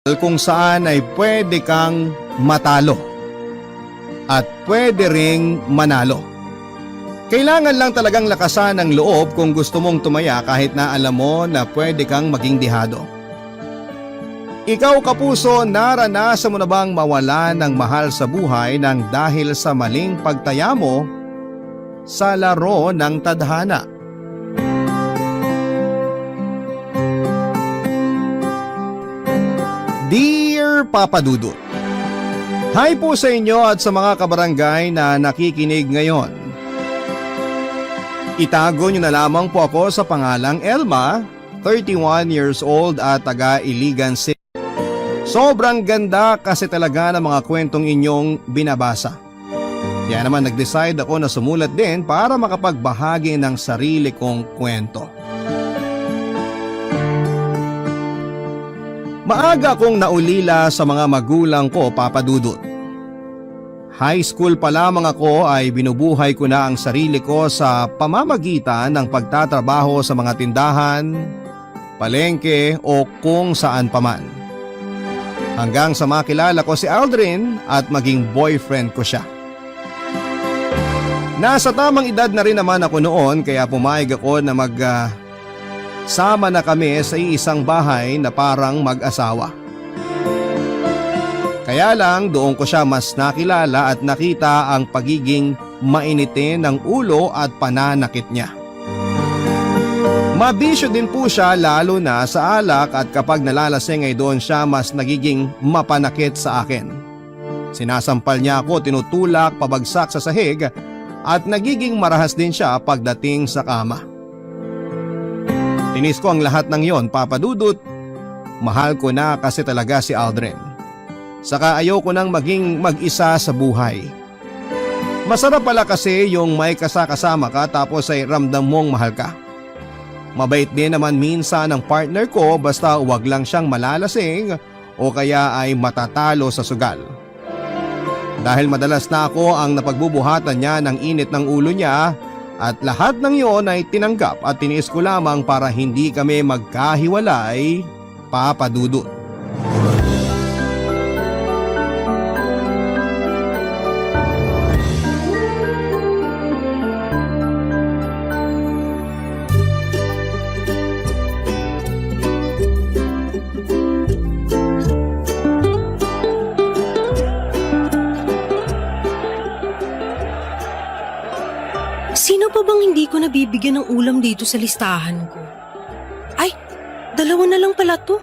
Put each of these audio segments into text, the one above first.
kung saan ay pwede kang matalo at pwede ring manalo. Kailangan lang talagang lakasan ang loob kung gusto mong tumaya kahit na alam mo na pwede kang maging dihado. Ikaw kapuso, naranasan mo na bang mawala ng mahal sa buhay nang dahil sa maling pagtaya mo sa laro ng tadhana? Dear Papa Dudut, hi po sa inyo at sa mga kabarangay na nakikinig ngayon. Itago niyo na lamang po ako sa pangalang Elma, 31 years old at taga Iligan City. Sobrang ganda kasi talaga ng mga kwentong inyong binabasa. Kaya naman nag-decide ako na sumulat din para makapagbahagi ng sarili kong kwento. Maaga akong naulila sa mga magulang ko, Papa Dudut. High school pa lamang ako ay binubuhay ko na ang sarili ko sa pamamagitan ng pagtatrabaho sa mga tindahan, palengke o kung saan paman. Hanggang sa makilala ko si Aldrin at maging boyfriend ko siya. Nasa tamang edad na rin naman ako noon kaya pumayag ako na sama na kami sa isang bahay na parang mag-asawa. Kaya lang doon ko siya mas nakilala at nakita ang pagiging mainitin ng ulo at pananakit niya. Mabisyo din po siya lalo na sa alak at kapag nalalasing ay doon siya mas nagiging mapanakit sa akin. Sinasampal niya ako, tinutulak, pabagsak sa sahig at nagiging marahas din siya pagdating sa kama. Tinis ko ang lahat ng yon, Papa Dudut. Mahal ko na kasi talaga si Aldrin. Saka ayoko nang maging mag-isa sa buhay. Masarap pala kasi yung may kasama ka tapos ay ramdam mong mahal ka. Mabait din naman minsan ang partner ko basta huwag lang siyang malalasing o kaya ay matatalo sa sugal. Dahil madalas na ako ang napagbubuhatan niya ng init ng ulo niya at lahat ng iyon ay tinanggap at tiniis ko lamang para hindi kami magkahiwalay, Papa Dudut. Sino pa bang hindi ko nabibigyan ng ulam dito sa listahan ko? Ay, dalawa na lang pala to.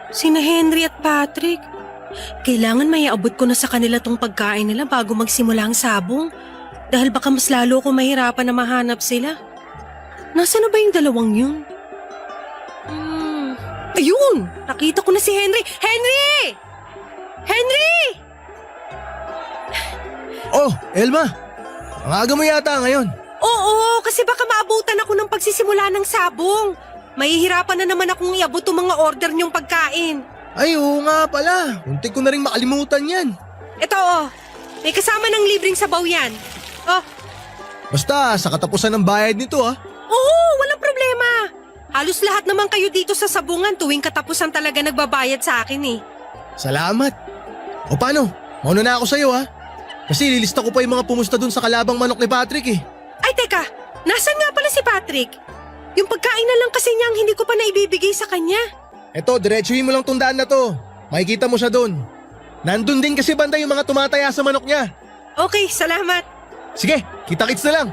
Sina Henry at Patrick. Kailangan may abot ko na sa kanila tong pagkain nila bago magsimula ang sabong. Dahil baka mas lalo ko mahirapan na mahanap sila. Nasaan na ba yung dalawang yun? Ayun! Nakita ko na si Henry. Henry! Henry! Oh, Elma! Ang aga mo yata ngayon. Oo, kasi baka maabutan ako ng pagsisimula ng sabong. Mahihirapan na naman akong iabot ang mga order niyong pagkain. Ay, oo nga pala. Muntik ko na rin makalimutan yan. Ito may kasama ng libreng sabaw yan. Oh, Basta sa katapusan ng bayad nito oo, walang problema. Halos lahat naman kayo dito sa sabungan tuwing katapusan talaga nagbabayad sa akin eh. Salamat. O paano? Mauna na ako sa'yo Kasi lilista ko pa yung mga pumusta dun sa kalabang manok ni Patrick Ay teka, nasan nga pala si Patrick? Yung pagkain na lang kasi niya ang hindi ko pa naibibigay sa kanya. Eto, diretsuhin mo lang tong daan na to. Makikita mo siya dun. Nandun din kasi banda yung mga tumataya sa manok niya. Okay, salamat. Sige, kita-kits na lang.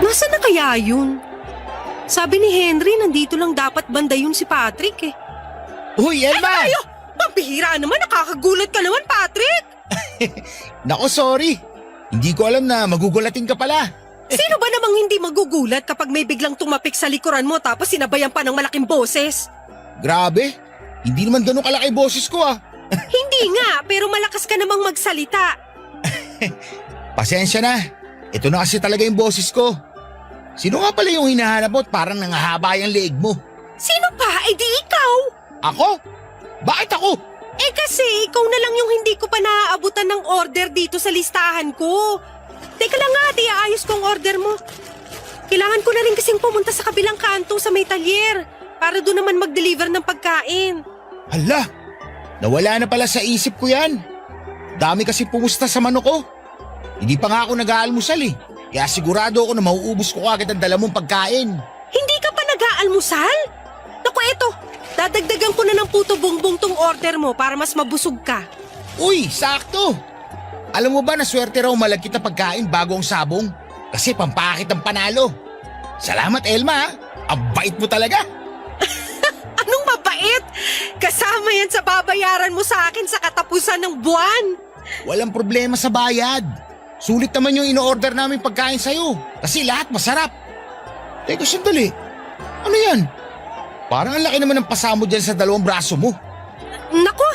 Nasaan na kaya yun? Sabi ni Henry, nandito lang dapat banda yun si Patrick eh. Uy, Elma! Ayo! Pampihira naman, nakakagulat ka naman, Patrick! Nako, sorry. Hindi ko alam na magugulatin ka pala. Sino ba namang hindi magugulat kapag may biglang tumapik sa likuran mo tapos sinabayan pa ng malaking boses? Grabe. Hindi naman ganun kalaki boses ko Hindi nga, pero malakas ka namang magsalita. Pasensya na. Ito na kasi talaga yung boses ko. Sino nga pala yung hinahanap mo at parang nangahaba yung leeg mo? Sino pa? Eh di ikaw! Ako? Bakit ako? Eh kasi ikaw na lang yung hindi ko pa naaabutan ng order dito sa listahan ko. Teka lang nga, ayos ko ang order mo. Kailangan ko na rin kasing pumunta sa kabilang kanto sa may talyer para doon naman mag-deliver ng pagkain. Hala, nawala na pala sa isip ko yan. Dami kasi pumusta sa manok ko. Hindi pa nga ako nag-aalmusal eh. Kaya sigurado ako na mauubos ko agad ang dala mong pagkain. Hindi ka pa nag-aalmusal? Naku, eto, dadagdagan ko na ng puto bongbong tong order mo para mas mabusog ka. Uy, sakto! Alam mo ba na swerte raw malagkit na pagkain bago ang sabong? Kasi pampakit ang panalo. Salamat, Elma, ha? Ang bait mo talaga. Anong mabait? Kasama yan sa babayaran mo sa akin sa katapusan ng buwan. Walang problema sa bayad. Sulit naman yung ino-order namin pagkain sa'yo. Kasi lahat masarap. Teka, sandali. Ano yan? Parang ang laki naman ng pasa mo dyan sa dalawang braso mo. Naku,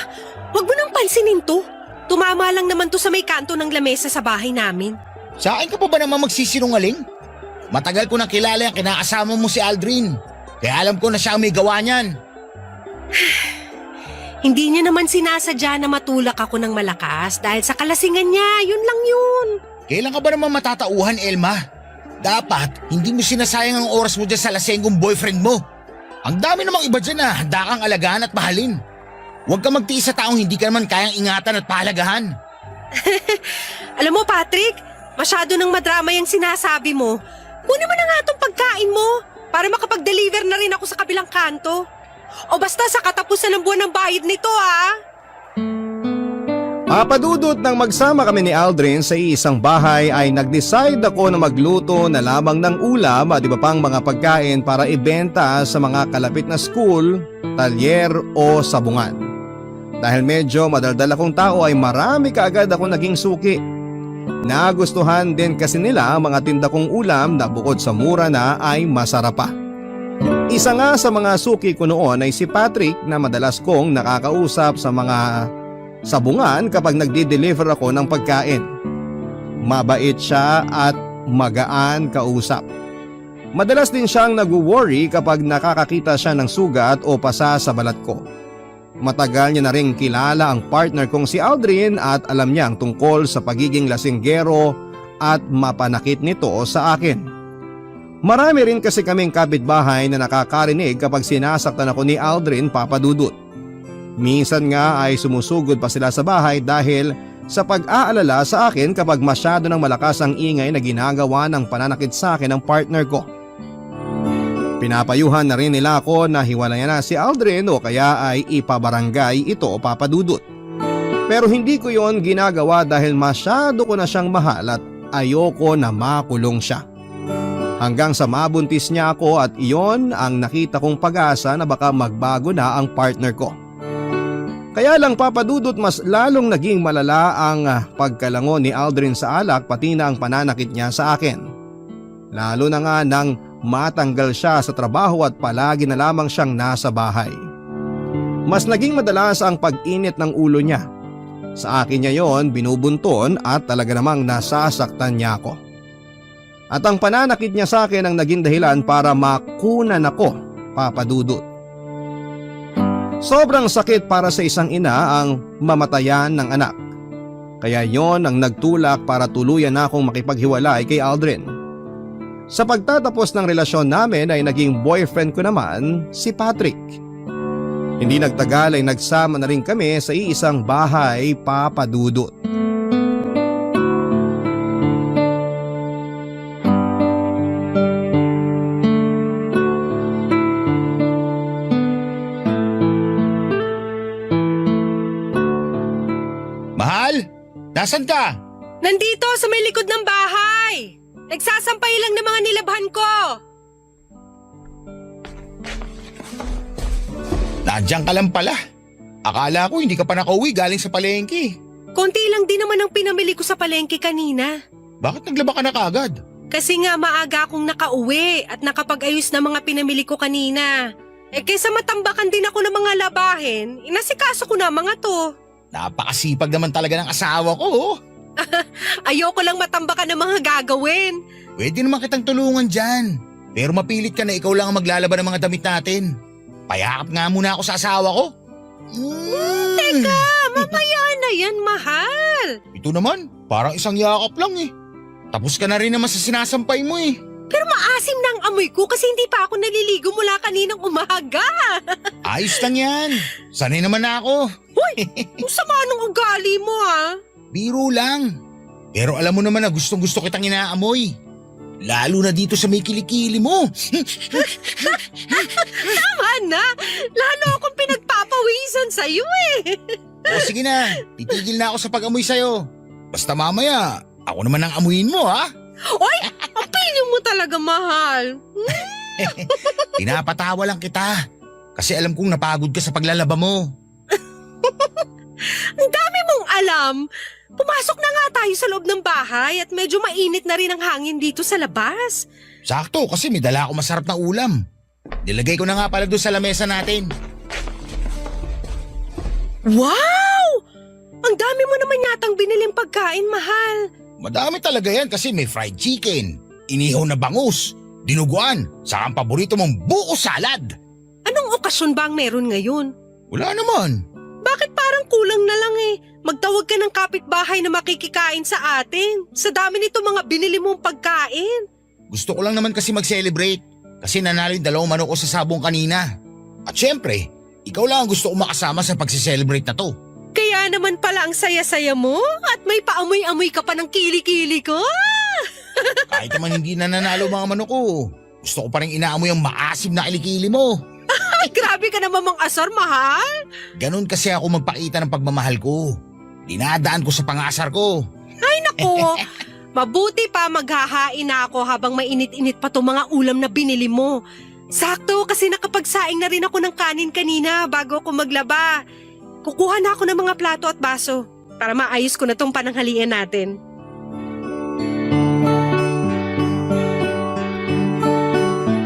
wag mo nang pansinin to. Tumama lang naman to sa may kanto ng lamesa sa bahay namin. Sa akin ka pa ba naman magsisinungaling? Matagal ko nang kilala yung kinakasama mo si Aldrin. Kaya alam ko na siya ang may gawa niyan. Hindi niya naman sinasadya na matulak ako ng malakas dahil sa kalasingan niya, yun lang yun. Kailan ka ba naman matatauhan, Elma? Dapat, hindi mo sinasayang ang oras mo dyan sa lasenggong boyfriend mo. Ang dami namang iba dyan na handa kang alagaan at mahalin. Huwag ka magtiis sa taong hindi ka naman kayang ingatan at pahalagahan. Alam mo, Patrick, masyado nang madrama yung sinasabi mo. Kunin mo na nga itong pagkain mo para makapag-deliver na rin ako sa kabilang kanto. O basta sa katapusan ng buwan ng bayad nito, ha? Papadudot nang magsama kami ni Aldrin sa isang bahay ay nag-decide ako na magluto na lamang ng ulam at iba pang mga pagkain para ibenta sa mga kalapit na school, talyer o sabungan. Dahil medyo madaldal akong tao ay marami kaagad ako naging suki. Nagustuhan din kasi nila ang mga tinda kong ulam na bukod sa mura na ay masarap pa. Isa nga sa mga suki ko noon ay si Patrick na madalas kong nakakausap sa mga sabungan kapag nagdi-deliver ako ng pagkain. Mabait siya at magaan kausap. Madalas din siyang nag-worry kapag nakakakita siya ng sugat o pasa sa balat ko. Matagal niya na rin kilala ang partner kong si Aldrin at alam niya ang tungkol sa pagiging lasinggero at mapanakit nito sa akin. Marami rin kasi kaming kapitbahay na nakakarinig kapag sinasaktan ako ni Aldrin, Papadudot. Minsan nga ay sumusugod pa sila sa bahay dahil sa pag-aalala sa akin kapag masyado ng malakas ang ingay na ginagawa ng pananakit sa akin ng partner ko. Pinapayuhan na rin nila ako na hiwalayan na si Aldrin o kaya ay ipabarangay ito, Papadudot. Pero hindi ko yon ginagawa dahil masyado ko na siyang mahal at ayoko na makulong siya. Hanggang sa mabuntis niya ako at iyon ang nakita kong pag-asa na baka magbago na ang partner ko. Kaya lang, Papadudot, mas lalong naging malala ang pagkalango ni Aldrin sa alak pati na ang pananakit niya sa akin. Lalo na nga nang matanggal siya sa trabaho at palagi na lamang siyang nasa bahay. Mas naging madalas ang pag-init ng ulo niya. Sa akin niya yon binubunton at talaga namang nasasaktan niya ako. At ang pananakit niya sa akin ang naging dahilan para makunan ako, Papadudot. Sobrang sakit para sa isang ina ang mamatayan ng anak. Kaya yon ang nagtulak para tuluyan na akong makipaghiwalay kay Aldrin. Sa pagtatapos ng relasyon namin ay naging boyfriend ko naman si Patrick. Hindi nagtagal ay nagsama na rin kami sa iisang bahay, Papadudot. Nasaan ka? Nandito sa may likod ng bahay. Nagsasampay lang ng mga nilabhan ko. Nandiyan ka lang pala. Akala ko hindi ka pa nakauwi galing sa palengke. Konti lang din naman ang pinamili ko sa palengke kanina. Bakit naglaba ka na kaagad? Kasi nga maaga akong nakauwi at nakapag-ayos ng mga pinamili ko kanina. Kaysa matambakan din ako ng mga labahin, inasikaso ko na mga to. Napakasipag naman talaga ng asawa ko. Ayoko lang matambakan ng mga gagawin. Pwede naman kitang tulungan dyan. Pero mapilit ka na ikaw lang ang maglalaba ng mga damit natin. Payakap nga muna ako sa asawa ko. Teka, mamaya na yan, mahal. Ito naman, parang isang yakap lang eh. Tapos ka na rin naman sa sinasampay mo eh. Pero maasim na ang amoy ko kasi hindi pa ako naliligo mula kaninang umaga. Ayos lang yan. Sanay naman na ako. Ang sama ng ugali mo Biro lang. Pero alam mo naman na gustong-gusto kitang inaamoy. Lalo na dito sa may kilikili mo. Tama na, lalo akong pinagpapawisan sa'yo O sige na, titigil na ako sa pag-amoy sa'yo. Basta mamaya, ako naman ang amuyin mo ha. Oy, ang piling mo talaga, mahal. Pinapatawa lang kita. Kasi alam kong napagod ka sa paglalaba mo. Ang dami mong alam. Pumasok na nga tayo sa loob ng bahay at medyo mainit na rin ang hangin dito sa labas. Sakto kasi may dala ako masarap na ulam. Nilagay ko na nga pala doon sa lamesa natin. Wow! Ang dami mo naman yatang biniling pagkain, mahal. Madami talaga yan kasi may fried chicken, inihaw na bangus, dinuguan, saka ang paborito mong buko salad. Anong okasyon ba ang meron ngayon? Wala naman. Bakit parang kulang na lang Magtawag ka ng kapitbahay na makikikain sa atin. Sa dami nito mga binili mong pagkain. Gusto ko lang naman kasi mag-celebrate kasi nanalo yung 2 manok ko sa sabong kanina. At syempre, ikaw lang ang gusto ko makasama sa pagsi-celebrate na to. Kaya naman pala ang saya-saya mo at may paamoy-amoy ka pa ng kili-kili ko. Kahit naman hindi na nanalo mga manok ko, gusto ko pa rin inaamoy ang maasim na kilikili mo. Ay, grabe ka naman mang asar, mahal. Ganon kasi ako magpakita ng pagmamahal ko. Dinadaan ko sa pangasar ko. Ay, nako. Mabuti pa maghahain na ako habang mainit-init pa itong mga ulam na binili mo. Sakto kasi nakapagsaing na rin ako ng kanin kanina bago ako maglaba. Kukuha na ako ng mga plato at baso para maayos ko na itong pananghalian natin.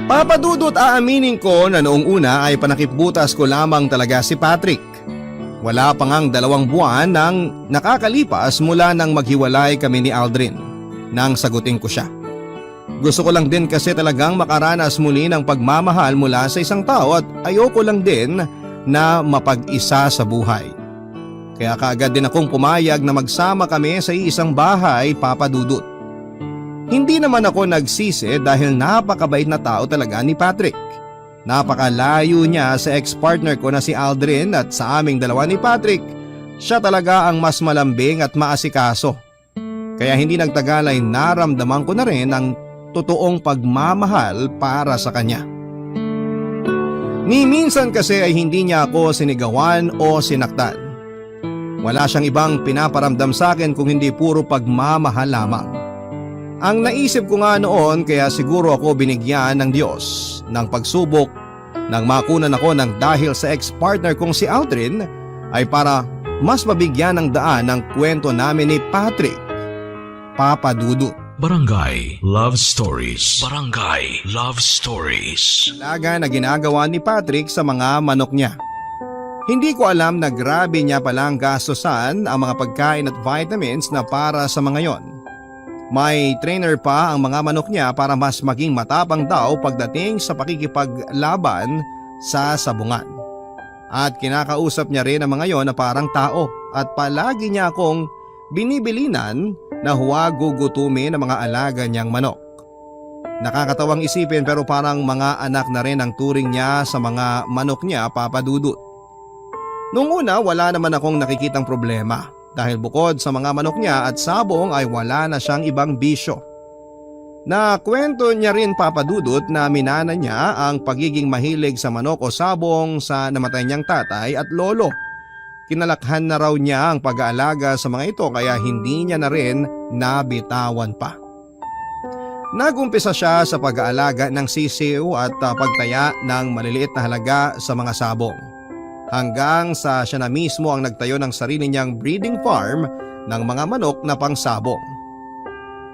Papadudot, aaminin ko na noong una ay panakipbutas ko lamang talaga si Patrick. Wala pa ngang 2 buwan nang nakakalipas mula nang maghiwalay kami ni Aldrin nang sagutin ko siya. Gusto ko lang din kasi talagang makaranas muli ng pagmamahal mula sa isang tao at ayoko lang din na mapag-isa sa buhay. Kaya kaagad din akong pumayag na magsama kami sa isang bahay, Papadudot. Hindi naman ako nagsisi dahil napakabait na tao talaga ni Patrick. Napakalayo niya sa ex-partner ko na si Aldrin at sa aming dalawa ni Patrick, siya talaga ang mas malambing at maasikaso. Kaya hindi nagtagal ay naramdaman ko na rin ang totoong pagmamahal para sa kanya. Ni minsan kasi ay hindi niya ako sinigawan o sinaktan. Wala siyang ibang pinaparamdam sa akin kung hindi puro pagmamahal lamang. Ang naisip ko nga noon kaya siguro ako binigyan ng Diyos ng pagsubok nang makunan ako ng dahil sa ex-partner kong si Aldrin ay para mas mabigyan ng daan ng kwento namin ni Patrick, Papadudot. Barangay Love Stories. Barangay Love Stories. Alaga na ginagawa ni Patrick sa mga manok niya. Hindi ko alam na grabe niya palang gastusan ang mga pagkain at vitamins na para sa mga yon. May trainer pa ang mga manok niya para mas maging matapang daw pagdating sa pakikipaglaban sa sabungan. At kinakausap niya rin ang mga yon na parang tao at palagi niya akong binibilinan na huwag gugutumin ang mga alaga niyang manok. Nakakatawang isipin pero parang mga anak na rin ang turing niya sa mga manok niya, Papadudot. Noong una wala naman akong nakikitang problema. Dahil bukod sa mga manok niya at sabong ay wala na siyang ibang bisyo. Nakwento niya rin, Papadudot, na minana niya ang pagiging mahilig sa manok o sabong sa namatay niyang tatay at lolo. Kinalakhan na raw niya ang pag-aalaga sa mga ito kaya hindi niya na rin nabitawan pa. Nagumpisa siya sa pag-aalaga ng sisiw at pagtaya ng maliliit na halaga sa mga sabong. Hanggang sa siya na mismo ang nagtayo ng sarili niyang breeding farm ng mga manok na pangsabong.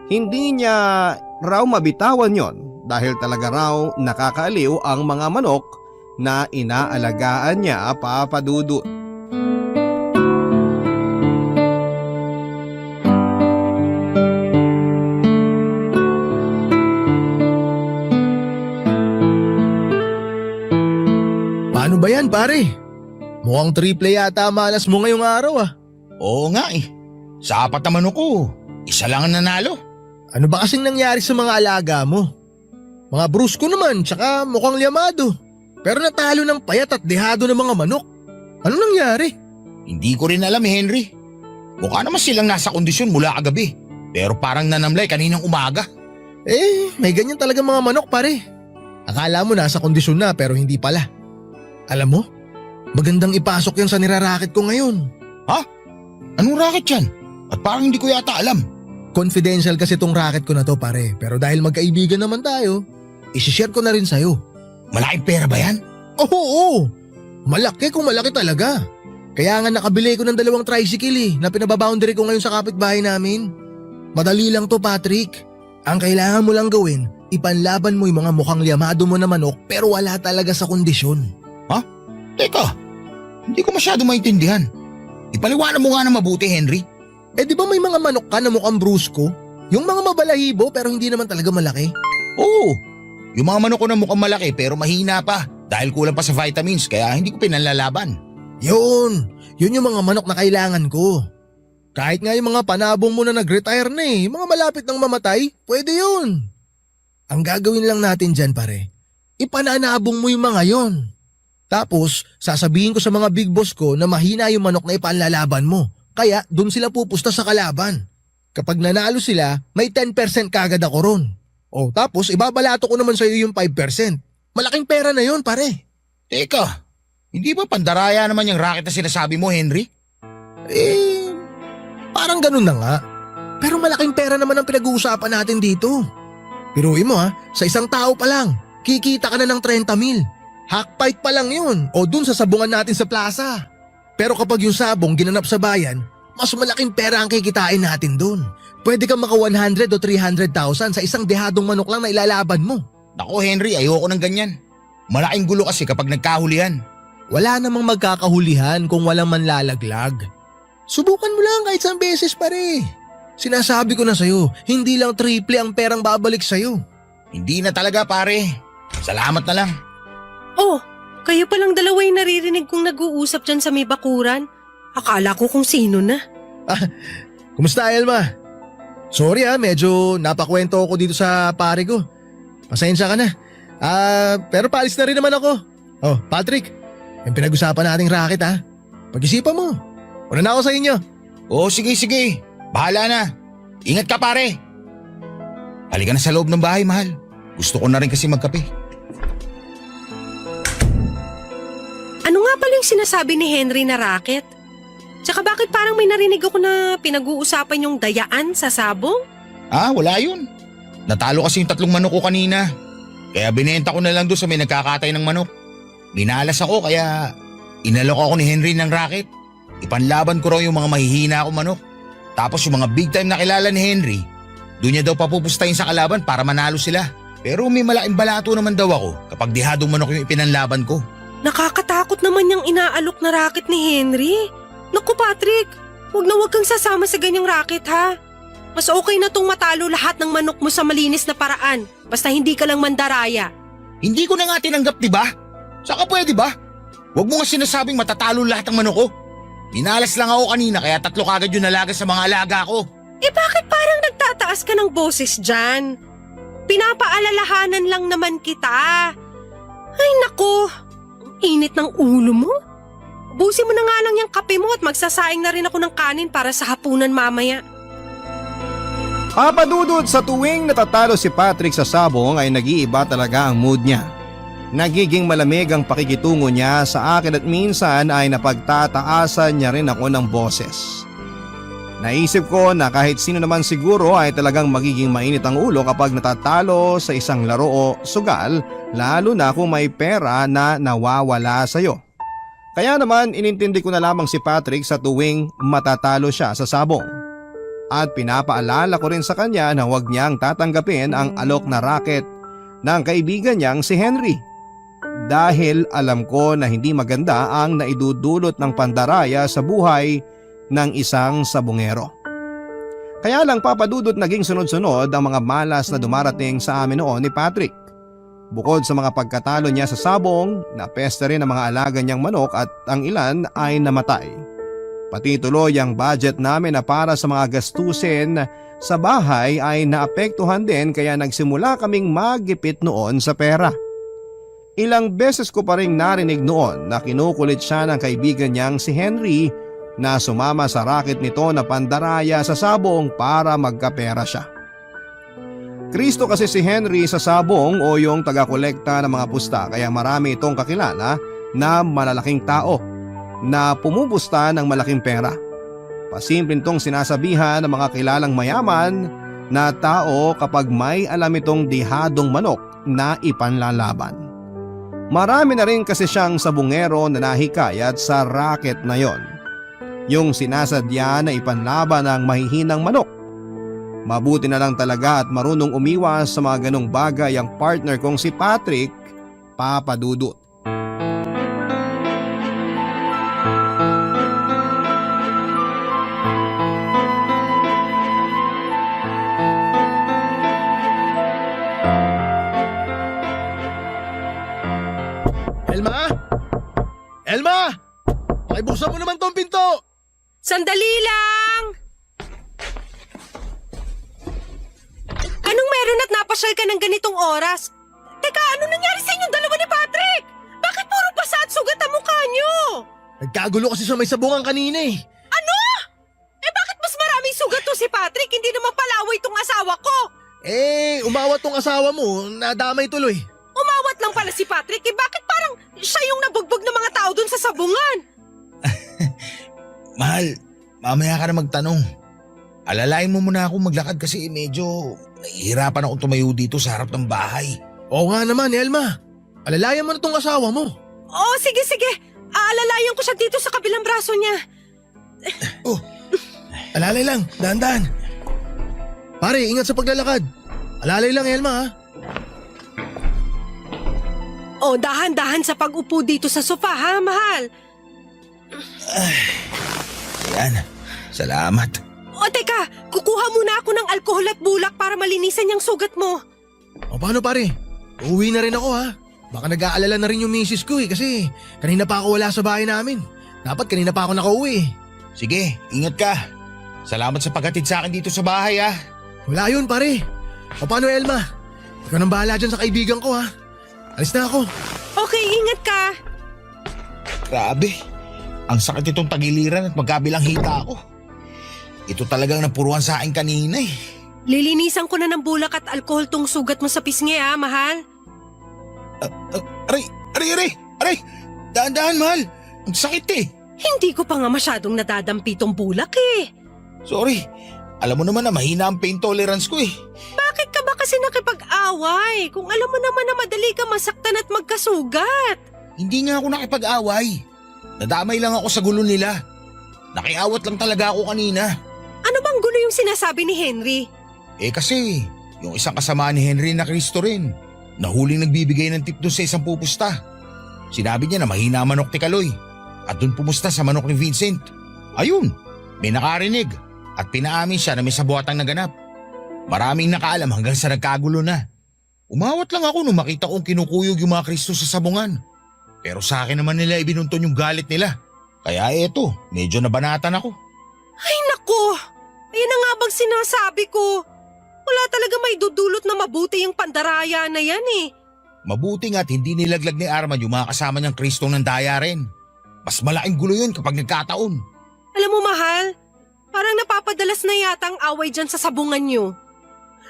Hindi niya raw mabitawan yon dahil talaga raw nakakaaliw ang mga manok na inaalagaan niya, Papadudot. Paano ba yan, pare? Mukhang triple yata malas mo ngayong araw Oo nga Sa 4 na manok ko, 1 lang ang nanalo. Ano ba kasing nangyari sa mga alaga mo? Mga brusko naman, tsaka mukhang liamado. Pero natalo ng payat at dehado ng mga manok. Ano nangyari? Hindi ko rin alam Henry. Mukha naman silang nasa kondisyon mula kagabi. Pero parang nanamlay kaninang umaga. May ganyan talaga mga manok pare. Akala mo nasa kondisyon na pero hindi pala. Alam mo, magandang ipasok yan sa niraraket ko ngayon. Anong racket yan? At parang hindi ko yata alam. Confidential kasi tong racket ko na to pare. Pero dahil magkaibigan naman tayo, isishare ko na rin sa'yo. Malaking pera ba yan? Oo. Malaki kung malaki talaga. Kaya nga nakabili ko ng 2 tricycle na pinababoundary ko ngayon sa kapitbahay namin. Madali lang to Patrick. Ang kailangan mo lang gawin, ipanlaban mo yung mga mukhang liamado mo na manok pero wala talaga sa kondisyon. Teka, hindi ko masyado maintindihan. Ipaliwanag mo nga na mabuti Henry. Di ba may mga manok ka na mukhang brusko? Yung mga mabalahibo pero hindi naman talaga malaki? Oo, yung mga manok ko na mukhang malaki pero mahina pa dahil kulang pa sa vitamins kaya hindi ko pinanlalaban. Yun yung mga manok na kailangan ko. Kahit nga yung mga panabong mo na nag-retire na mga malapit ng mamatay, pwede yun. Ang gagawin lang natin dyan pare, ipananabong mo yung mga yon. Tapos sasabihin ko sa mga big boss ko na mahina yung manok na ipanlalaban mo. Kaya dun sila pupusta sa kalaban. Kapag nanalo sila, may 10% kagad ako ron. Tapos ibabalato ko naman sa iyo yung 5%. Malaking pera na yun pare. Teka, hindi ba pandaraya naman yung racket na sinasabi mo Henry? Parang ganun na nga. Pero malaking pera naman ang pinag-uusapan natin dito. Piruin mo sa isang tao pa lang, kikita ka na ng 30,000. Hackfight pa lang yun o dun sa sabungan natin sa plaza. Pero kapag yung sabong ginanap sa bayan, mas malaking pera ang kikitain natin dun. Pwede kang maka 100 o 300,000 sa isang dehadong manok lang na ilalaban mo. Nako Henry, ayoko ng ganyan. Malaking gulo kasi kapag nagkahulihan. Wala namang magkakahulihan kung walang manlalaglag. Subukan mo lang kahit isang beses pare. Sinasabi ko na sa'yo, hindi lang triple ang perang babalik sa'yo. Hindi na talaga pare. Salamat na lang. Kayo palang dalawa yung naririnig kong nag-uusap dyan sa may bakuran. Akala ko kung sino na. Kumusta Elma? Sorry medyo napakwento ako dito sa pare ko. Pasensya ka na. Pero paalis na rin naman ako. Patrick, yung pinag-usapan nating racket pag-isipan mo. Una na ako sa inyo. Sige. Bahala na. Ingat ka pare. Halika na sa loob ng bahay mahal. Gusto ko na rin kasi magkape. Ano nga pala yung sinasabi ni Henry na racket? Tsaka bakit parang may narinig ako na pinag-uusapan yung dayaan sa sabong? Wala yun. Natalo kasi yung 3 manok ko kanina. Kaya binenta ko na lang doon sa may nagkakatay ng manok. Minalas ako kaya inalok ako ni Henry ng racket. Ipanlaban ko raw yung mga mahihina akong manok. Tapos yung mga big time na kilala ni Henry, doon niya daw papupustahin sa kalaban para manalo sila. Pero may malaking balato naman daw ako kapag dihadong manok yung ipinanlaban ko. Nakakatakot naman yung inaalok na racket ni Henry. Naku Patrick, wag kang sasama sa ganyang racket ha. Mas okay na tong matalo lahat ng manok mo sa malinis na paraan. Basta hindi ka lang mandaraya. Hindi ko na nga tinanggap, di ba? Saka pwede ba? Huwag mo nga sinasabing matatalo lahat ng manok ko. Minalas lang ako kanina kaya 3 kagad yung nalaga sa mga alaga ko. Bakit parang nagtataas ka ng boses dyan? Pinapaalalahanan lang naman kita. Ay naku, init ng ulo mo. Ubusin mo na nga lang yung kape mo at magsasaing na rin ako ng kanin para sa hapunan mamaya. Papadudod sa tuwing natatalo si Patrick sa sabong ay nag-iiba talaga ang mood niya. Nagiging malamig ang pakikitungo niya sa akin at minsan ay napagtataasan niya rin ako ng boses. Naisip ko na kahit sino naman siguro ay talagang magiging mainit ang ulo kapag natatalo sa isang laro o sugal, lalo na kung may pera na nawawala sa'yo. Kaya naman inintindi ko na lamang si Patrick sa tuwing matatalo siya sa sabong. At pinapaalala ko rin sa kanya na huwag niyang tatanggapin ang alok na racket ng kaibigan niyang si Henry. Dahil alam ko na hindi maganda ang naidudulot ng pandaraya sa buhay ng isang sabongero. Kaya lang papadudot naging sunod-sunod ang mga malas na dumarating sa amin noon ni Patrick. Bukod sa mga pagkatalo niya sa sabong, napeste rin ang mga alaga niyang manok at ang ilan ay namatay. Pati tuloy ang budget namin na para sa mga gastusin sa bahay ay naapektuhan din kaya nagsimula kaming maggipit noon sa pera. Ilang beses ko pa rin narinig noon na kinukulit siya ng kaibigan niyang si Henry na sumama sa racket nito na pandaraya sa sabong para magkapera siya. Kristo kasi si Henry sa sabong o yung taga-kolekta ng mga pusta kaya marami itong kakilala na malalaking tao na pumupusta ng malaking pera. Pasimpleng tong sinasabihan ng mga kilalang mayaman na tao kapag may alam itong dihadong manok na ipanlalaban. Marami na rin kasi siyang sabungero na nahikayat sa racket na yon. Yung sinasadya na ipanlaban ang mahihinang manok. Mabuti na lang talaga at marunong umiwas sa mga ganong bagay ang partner kong si Patrick, Papa Dudut. Elma? Elma! Pakibuksan mo naman tong pinto! Sandali lang! Anong meron at napasyal ka ng ganitong oras? Teka, ano nangyari sa inyong dalawa ni Patrick? Bakit puro basa at sugat ang mukha niyo? Nagkagulo kasi sa may sabungan kanina eh. Ano? Bakit mas maraming sugat to si Patrick? Hindi naman palaway tong asawa ko. Umawat tong asawa mo, nadamay tuloy. Umawat lang pala si Patrick. Bakit parang siya yung nabugbog ng mga tao dun sa sabungan? Mahal, mamaya ka na magtanong. Alalain mo muna ako maglakad kasi medyo nahihirapan akong tumayo dito sa harap ng bahay. Oo nga naman, Elma. Alalayan mo na tong asawa mo. Oo, sige. Aalalayan ko siya dito sa kabilang braso niya. Alalay lang, dahan-dahan. Pare, ingat sa paglalakad. Alalay lang, Elma ha. Oh, dahan-dahan sa pag-upo dito sa sofa ha, mahal. Yan, salamat. O teka, kukuha muna ako ng alkohol at bulak para malinisan yung sugat mo. O paano pare? Uuwi na rin ako ha. Baka nag-aalala na rin yung misis ko kasi kanina pa ako wala sa bahay namin. Dapat kanina pa ako nakauwi. Sige, ingat ka. Salamat sa paghatid sa akin dito sa bahay ah. Wala yun pare. O paano Elma? Ikaw nang bahala dyan sa kaibigan ko ha. Alis na ako. Okay, ingat ka. Grabe, ang sakit itong tagiliran at magkabilang hita ako. Ito talagang napuruan sa akin kanina eh. Lilinisan ko na ng bulak at alkohol tong sugat mo sa pisngi ha, mahal. Aray! Dahan-dahan, mahal. Ang sakit eh. Hindi ko pa nga masyadong nadadampi tong bulak eh. Sorry, alam mo naman na mahina ang pain tolerance ko eh. Bakit ka ba kasi nakipag-away? Kung alam mo naman na madali ka masaktan at magkasugat. Hindi nga ako nakipag-away. Nadamay lang ako sa gulo nila. Nakiawat lang talaga ako kanina. Ano bang gulo yung sinasabi ni Henry? Kasi, yung isang kasama ni Henry na Cristo rin, nahuling nagbibigay ng tip doon sa isang pupusta. Sinabi niya na mahina ang manok ni Kaloy at doon pumusta sa manok ni Vincent. Ayun, may nakarinig at pinaamin siya na may sabuatang naganap. Maraming nakaalam hanggang sa nagkagulo na. Umawat lang ako nung makita kong kinukuyog yung mga Kristo sa sabungan. Pero sa akin naman nila ibinunton yung galit nila. Kaya eto, medyo nabanatan ako. Ay nako, ayun na nga bang sinasabi ko. Wala talaga may dudulot na mabuti yung pandaraya na yan eh. Mabuti nga't hindi nilaglag ni Arman yung mga kasama niyang Kristong ng daya rin. Mas malaking gulo yun kapag nagkataon. Alam mo mahal, parang napapadalas na yata ang away dyan sa sabungan nyo.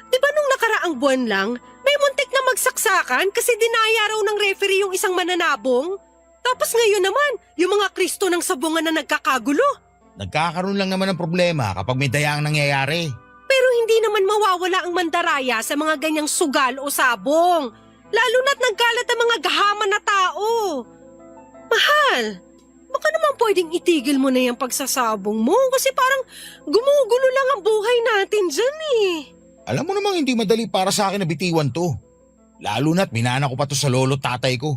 Di ba nung nakaraang buwan lang, may muntik na magsaksakan kasi dinaya raw ng referee yung isang mananabong? Tapos ngayon naman, yung mga Kristo ng sabungan na nagkakagulo. Nagkakaroon lang naman ng problema kapag may dayaang nangyayari. Pero hindi naman mawawala ang mandaraya sa mga ganyang sugal o sabong. Lalo na't nagkalat ang mga gahaman na tao. Mahal, baka naman pwedeng itigil mo na yung pagsasabong mo kasi parang gumugulo lang ang buhay natin dyan eh. Alam mo namang hindi madali para sa akin na bitiwan to. Lalo na't minana ko pa to sa lolo tatay ko.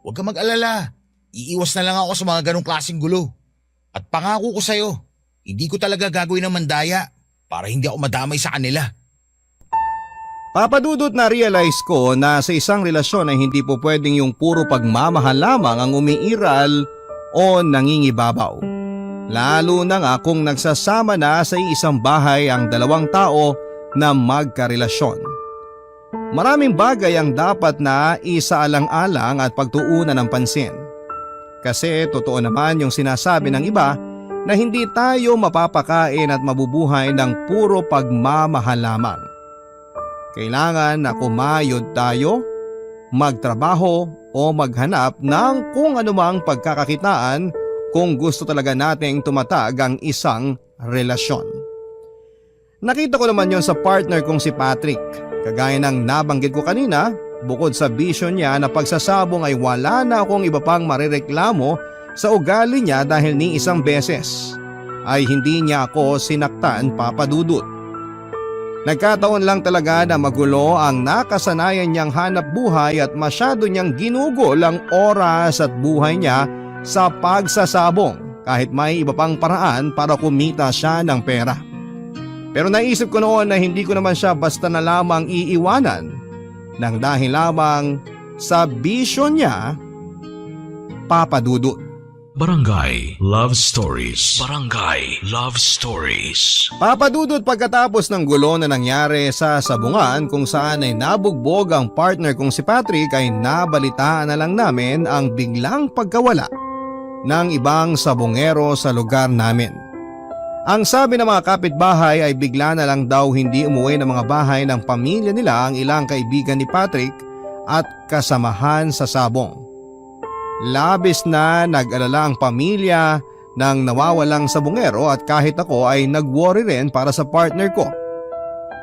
Huwag ka mag-alala. Iiwas na lang ako sa mga ganong klaseng gulo. At pangako ko sa'yo, hindi ko talaga gagawin ng mandaya para hindi ako madamay sa kanila. Papadudot na realize ko na sa isang relasyon ay hindi po pwedeng yung puro pagmamahal lamang ang umiiral o nangingibabaw. Lalo na nga kung nagsasama na sa isang bahay ang dalawang tao na magkarelasyon. Maraming bagay ang dapat na isaalang-alang at pagtuunan ng pansin. Kasi totoo naman yung sinasabi ng iba na hindi tayo mapapakain at mabubuhay ng puro pagmamahal lamang. Kailangan na kumayod tayo, magtrabaho o maghanap ng kung anumang pagkakakitaan kung gusto talaga nating tumatag ang isang relasyon. Nakita ko naman yon sa partner kong si Patrick. Kagaya ng nabanggit ko kanina, bukod sa bisyo niya na pagsasabong ay wala na akong iba pang marereklamo sa ugali niya dahil ni isang beses ay hindi niya ako sinaktan, Papa Dudut. Nagkataon lang talaga na magulo ang nakasanayan niyang hanap buhay at masyado niyang ginugol ang oras at buhay niya sa pagsasabong kahit may iba pang paraan para kumita siya ng pera. Pero naisip ko noon na hindi ko naman siya basta na lamang iiwanan nang dahil lamang sa bisyo niya, Papa Dudut. Barangay Love Stories. Barangay Love Stories. Papa Dudut, pagkatapos ng gulo na nangyari sa sabungan kung saan ay nabugbog ang partner kong si Patrick ay nabalitaan na lang namin ang biglang pagkawala ng ibang sabungero sa lugar namin. Ang sabi ng mga kapitbahay ay bigla na lang daw hindi umuwi ng mga bahay ng pamilya nila ang ilang kaibigan ni Patrick at kasamahan sa sabong. Labis na nag-alala ang pamilya ng nawawalang sabungero at kahit ako ay nag-worry rin para sa partner ko.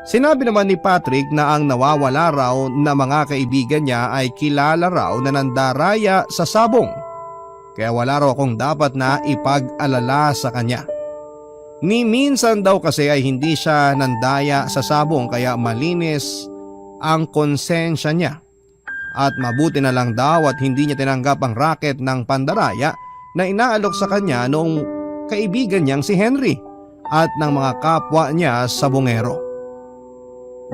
Sinabi naman ni Patrick na ang nawawala raw na mga kaibigan niya ay kilala raw na nandaraya sa sabong. Kaya wala raw akong dapat na ipag-alala sa kanya. Ni minsan daw kasi ay hindi siya nandaya sa sabong kaya malinis ang konsensya niya. At mabuti na lang daw at hindi niya tinanggap ang racket ng pandaraya na inaalok sa kanya noong kaibigan niyang si Henry at ng mga kapwa niya sa bungero.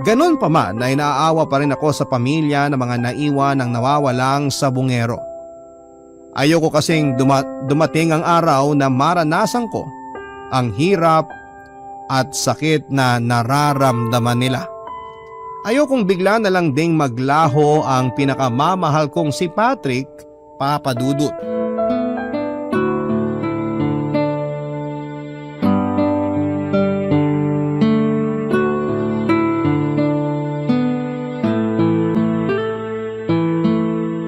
Ganon pa man ay naaawa pa rin ako sa pamilya ng mga naiwan ng nawawalang sabungero. Ayoko kasing dumating ang araw na maranasan ko ang hirap at sakit na nararamdaman nila. Ayokong bigla na lang ding maglaho ang pinakamamahal kong si Patrick, Papa Dudut.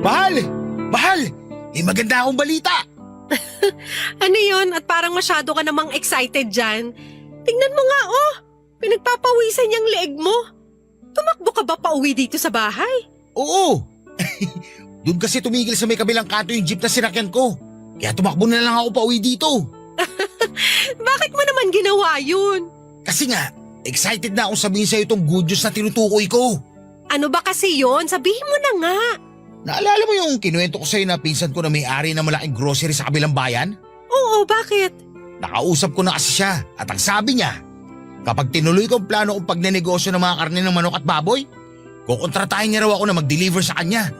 Mahal! Mahal! May maganda akong balita! Ano yon? At parang masyado ka namang excited dyan. Tingnan mo nga pinagpapawisan niyang leeg mo. Tumakbo ka ba pauwi dito sa bahay? Oo! Doon kasi tumigil sa may kabilang kanto yung jeep na sinakyan ko. Kaya tumakbo na lang ako pauwi dito. Bakit mo naman ginawa yun? Kasi nga, excited na akong sabihin sa'yo itong good news na tinutukoy ko. Ano ba kasi yon? Sabihin mo na nga. Naalala mo yung kinuwento ko sa'yo na pinsan ko na may-ari ng malaking grocery sa kabilang bayan? Oo, bakit? Nakausap ko na kasi siya at ang sabi niya, kapag tinuloy ko ang plano kong pagnenegosyo ng mga karne ng manok at baboy, kukontratahin niya raw ako na mag-deliver sa kanya.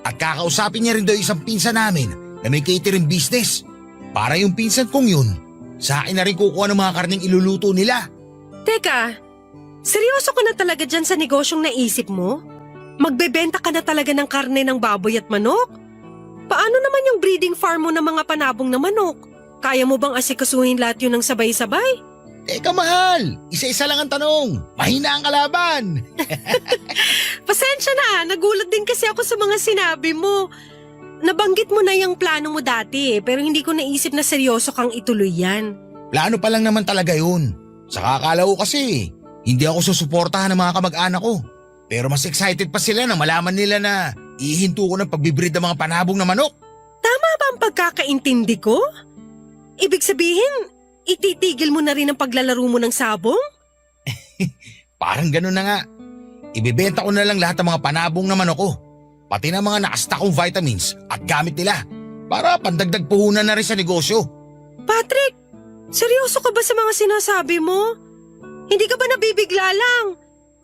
At kakausapin niya rin daw isang pinsan namin na may catering business. Para yung pinsan kong yun, sa akin na rin kukuha ng mga karneng iluluto nila. Teka, seryoso ka na talaga dyan sa negosyong naisip mo? Magbebenta ka na talaga ng karne ng baboy at manok? Paano naman yung breeding farm mo ng mga panabong na manok? Kaya mo bang asikasuhin lahat yun ng sabay-sabay? Teka mahal, isa-isa lang ang tanong. Mahina ang kalaban. Pasensya na, nagulat din kasi ako sa mga sinabi mo. Nabanggit mo na yung plano mo dati pero hindi ko naisip na seryoso kang ituloy yan. Plano pa lang naman talaga yun. Saka akala ko kasi, hindi ako susuportahan ng mga kamag-anak ko. Pero mas excited pa sila na malaman nila na ihinto ko ng pagbibreed ng mga panabong na manok. Tama ba ang pagkakaintindi ko? Ibig sabihin, ititigil mo na rin ang paglalaro mo ng sabong? Parang ganun na nga. Ibebenta ko na lang lahat ng mga panabong na manok ko. Pati na mga nakasta kong vitamins at gamit nila para pandagdag puhunan na rin sa negosyo. Patrick, seryoso ka ba sa mga sinasabi mo? Hindi ka ba nabibigla lang?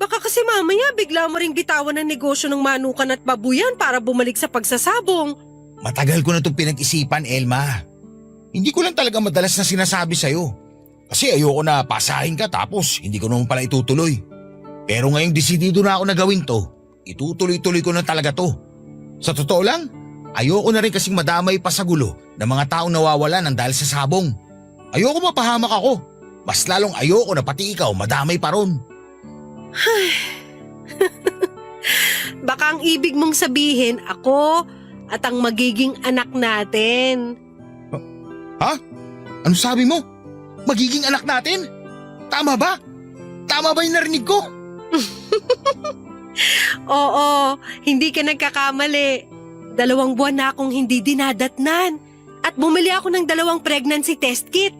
Baka kasi mamaya bigla mo ring bitawan ng negosyo ng manukan at babuyan para bumalik sa pagsasabong. Matagal ko na itong pinag-isipan, Elma. Hindi ko lang talaga madalas na sinasabi sa'yo. Kasi ayoko na pasahin ka tapos hindi ko naman pala itutuloy. Pero ngayong desidido na ako na gawin to, itutuloy-tuloy ko na talaga to. Sa totoo lang, ayoko na rin kasing madamay pa sa gulo ng mga taong nawawala ng dahil sa sabong. Ayoko mapahamak ako. Mas lalong ayoko na pati ikaw madamay pa ron. Baka ang ibig mong sabihin ako at ang magiging anak natin. Ha? Ano sabi mo? Magiging anak natin? Tama ba? Tama ba yung narinig ko? Oo, hindi ka nagkakamali. 2 buwan na akong hindi dinadatnan. At bumili ako ng 2 pregnancy test kit.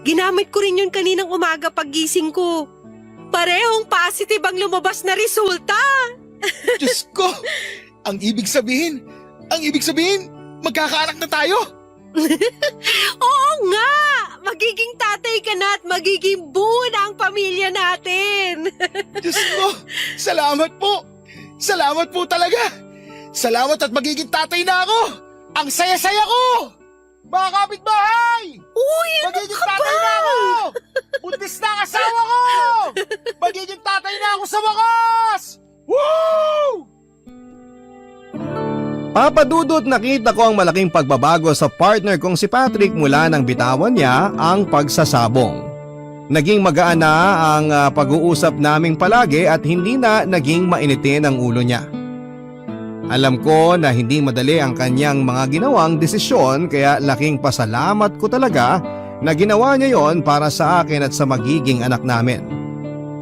Ginamit ko rin yun kaninang umaga paggising ko. Parehong positive ang lumabas na resulta. Diyos ko! Ang ibig sabihin, magkakaanak na tayo? Oo nga! Magiging tatay ka na at magiging buo na ang pamilya natin. Diyos ko! Salamat po! Salamat po talaga! Salamat at magiging tatay na ako! Ang saya-saya ko! Mga kapitbahay! Uy, Magiging tatay na ako! Buntis na ang asawa ko! Magiging tatay na ako sa wakas! Woo! Papa Dudut, nakita ko ang malaking pagbabago sa partner kong si Patrick mula nang bitawan niya ang pagsasabong. Naging magaan na ang pag-uusap naming palagi at hindi na naging mainitin ang ulo niya. Alam ko na hindi madali ang kanyang mga ginawang desisyon kaya laking pasalamat ko talaga na ginawa niya yon para sa akin at sa magiging anak namin.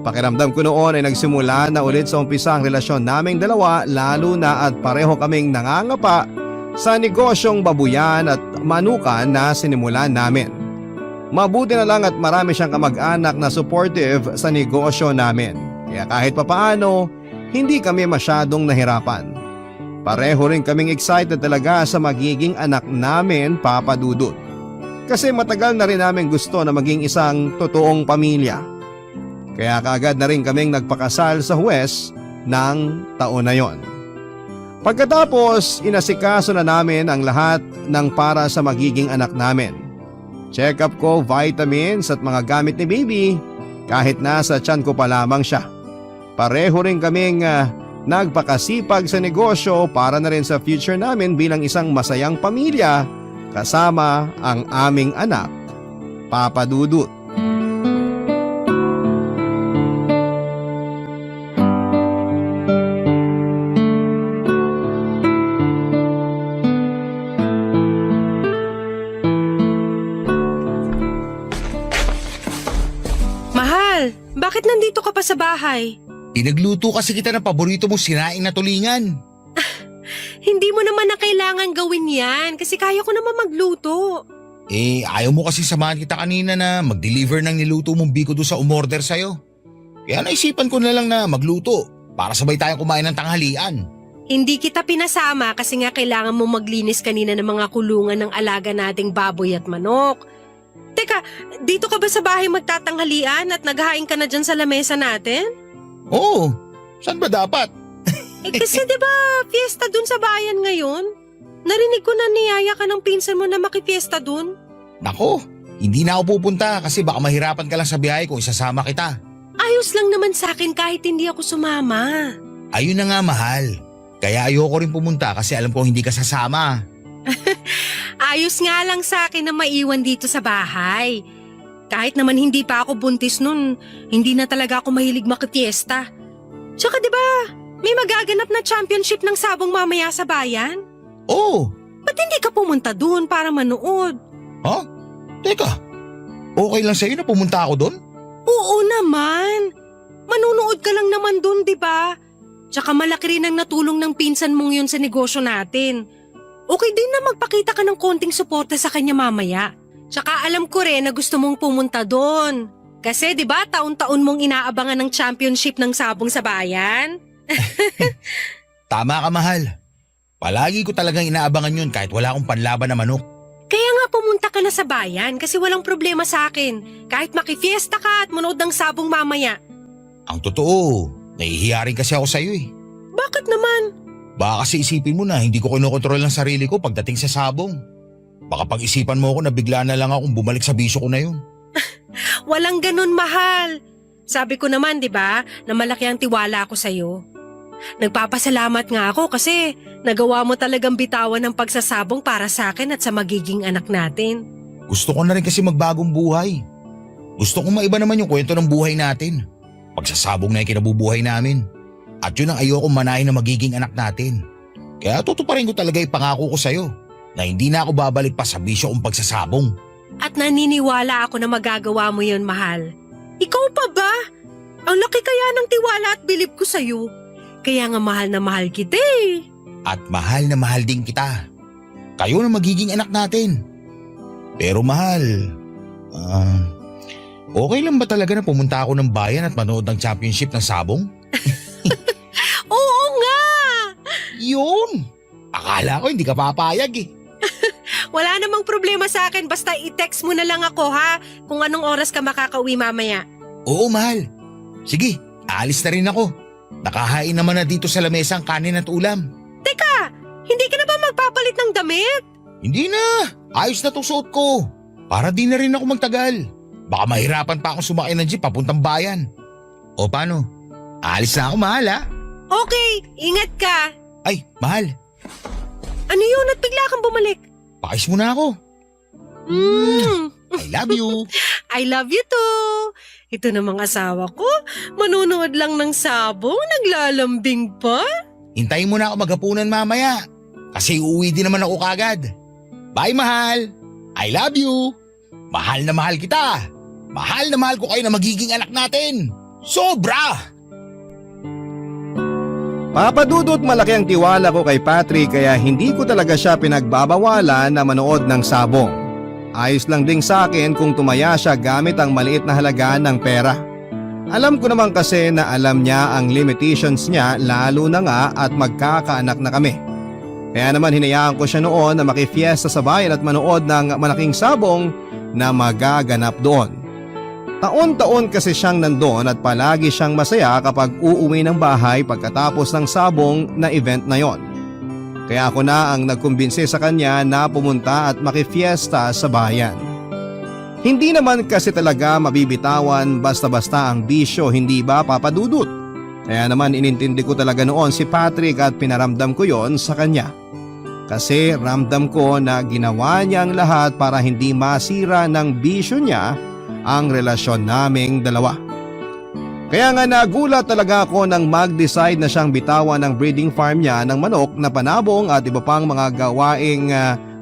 Pakiramdam ko noon ay nagsimula na ulit sa umpisa ang relasyon naming dalawa lalo na at pareho kaming nangangapa sa negosyong babuyan at manukan na sinimulan namin. Mabuti na lang at marami siyang kamag-anak na supportive sa negosyo namin. Kaya kahit papaano, hindi kami masyadong nahirapan. Pareho rin kaming excited talaga sa magiging anak namin, Papa Dudut. Kasi matagal na rin namin gusto na maging isang totoong pamilya. Kaya kaagad na rin kaming nagpakasal sa Huwes ng taon na yon. Pagkatapos, inasikaso na namin ang lahat ng para sa magiging anak namin. Check-up ko, vitamins at mga gamit ni baby kahit nasa tiyan ko pa lamang siya. Pareho rin kaming nagpakasipag sa negosyo para na rin sa future namin bilang isang masayang pamilya kasama ang aming anak, Papa Dudut. Mahal, bakit nandito ka pa sa bahay? Pinagluto kasi kita ng paborito mong sinaing na tulingan. Hindi mo naman na kailangan gawin yan kasi kaya ko naman magluto. Ayaw mo kasi samahan kita kanina na mag-deliver ng niluto mong biko doon sa umorder sa'yo. Kaya naisipan ko na lang na magluto para sabay tayong kumain ng tanghalian. Hindi kita pinasama kasi nga kailangan mo maglinis kanina ng mga kulungan ng alaga nating baboy at manok. Teka, dito ka ba sa bahay magtatanghalian at naghahain ka na dyan sa lamesa natin? Oo, saan ba dapat? Kasi diba fiesta dun sa bayan ngayon? Narinig ko na niyaya ka ng pinsan mo na makifiesta dun. Nako, hindi na ako pupunta kasi baka mahirapan ka lang sa biyahe kung isasama kita. Ayos lang naman sa akin kahit hindi ako sumama. Ayun na nga mahal. Kaya ayoko rin pumunta kasi alam ko hindi ka sasama. Ayos nga lang sa akin na maiwan dito sa bahay. Kahit naman hindi pa ako buntis nun, hindi na talaga ako mahilig makifiesta. Tsaka diba, may magaganap na championship ng sabong mamaya sa bayan? Oo. Ba't hindi ka pumunta dun para manood? Ha? Teka, okay lang sa'yo na pumunta ako doon? Oo naman. Manunood ka lang naman dun, diba? Tsaka malaki rin ang natulong ng pinsan mong yun sa negosyo natin. Okay din na magpakita ka ng konting suporta sa kanya mamaya. Tsaka alam ko rin na gusto mong pumunta doon. Kasi 'di ba taon-taon mong inaabangan ng championship ng sabong sa bayan? Tama ka mahal. Palagi ko talagang inaabangan yun kahit wala akong panlaban na manok. Kaya nga pumunta ka na sa bayan kasi walang problema sa akin. Kahit makifiesta ka at manood ng sabong mamaya. Ang totoo, nahihiya rin kasi ako sa'yo eh. Bakit naman? Baka kasi isipin mo na hindi ko kinokontrol ang sarili ko pagdating sa sabong. Baka pag-isipan mo ako na bigla na lang akong bumalik sa bisyo ko na yun. Walang ganun, mahal. Sabi ko naman, di ba, na malaki ang tiwala ko sa'yo. Nagpapasalamat nga ako kasi nagawa mo talagang bitawan ng pagsasabong para sa akin at sa magiging anak natin. Gusto ko na rin kasi magbagong buhay. Gusto kong maiba naman yung kwento ng buhay natin. Pagsasabong na yung kinabubuhay namin. At yun ang ayokong manahin na magiging anak natin. Kaya tutuparin ko talaga yung pangako ko sa'yo na hindi na ako babalik pa sa bisyo kong pagsasabong. At naniniwala ako na magagawa mo yun, mahal. Ikaw pa ba? Ang laki kaya ng tiwala at bilib ko sa'yo. Kaya nga mahal na mahal kita eh. At mahal na mahal din kita. Kayo na magiging anak natin. Pero mahal, okay lang ba talaga na pumunta ako ng bayan at manood ng championship ng sabong? Oo nga! Yun! Akala ko hindi ka papayag eh. Wala namang problema sa akin basta i-text mo na lang ako ha kung anong oras ka makakauwi mamaya. Oo mahal. Sige, aalis na rin ako. Nakahain naman na dito sa lamesa ang kanin at ulam. Teka, hindi ka na ba magpapalit ng damit? Hindi na, ayos na tong suot ko. Para di na rin ako magtagal. Baka mahirapan pa akong sumakay ng jeep papuntang bayan. O paano? Aalis na ako mahal ha? Okay, ingat ka. Ay, mahal. Ano yun at bigla kang bumalik? Pakis mo na ako. I love you. I love you too. Ito namang asawa ko, manunood lang ng sabong, naglalambing pa. Hintayin mo na ako maghapunan mamaya. Kasi uuwi din naman ako kagad. Bye mahal. I love you. Mahal na mahal kita. Mahal na mahal ko kayo na magiging anak natin. Sobra! Papadudot, malaki ang tiwala ko kay Patrick kaya hindi ko talaga siya pinagbabawalan na manood ng sabong. Ayos lang ding sa akin kung tumaya siya gamit ang maliit na halaga ng pera. Alam ko naman kasi na alam niya ang limitations niya lalo na nga at magkakaanak na kami. Kaya naman hinayaan ko siya noon na makifiesta sa bayan at manood ng malaking sabong na magaganap doon. Taon-taon kasi siyang nandoon at palagi siyang masaya kapag uuwi ng bahay pagkatapos ng sabong na event na yon. Kaya ako na ang nagkumbinsi sa kanya na pumunta at makifiesta sa bayan. Hindi naman kasi talaga mabibitawan basta-basta ang bisyo, hindi ba papadudot? Kaya naman inintindi ko talaga noon si Patrick at pinaramdam ko yon sa kanya. Kasi ramdam ko na ginawa niya ang lahat para hindi masira ng bisyo niya ang relasyon naming dalawa. Kaya nga nagulat talaga ako nang mag-decide na siyang bitawan ng breeding farm niya ng manok na panabong at iba pang mga gawaing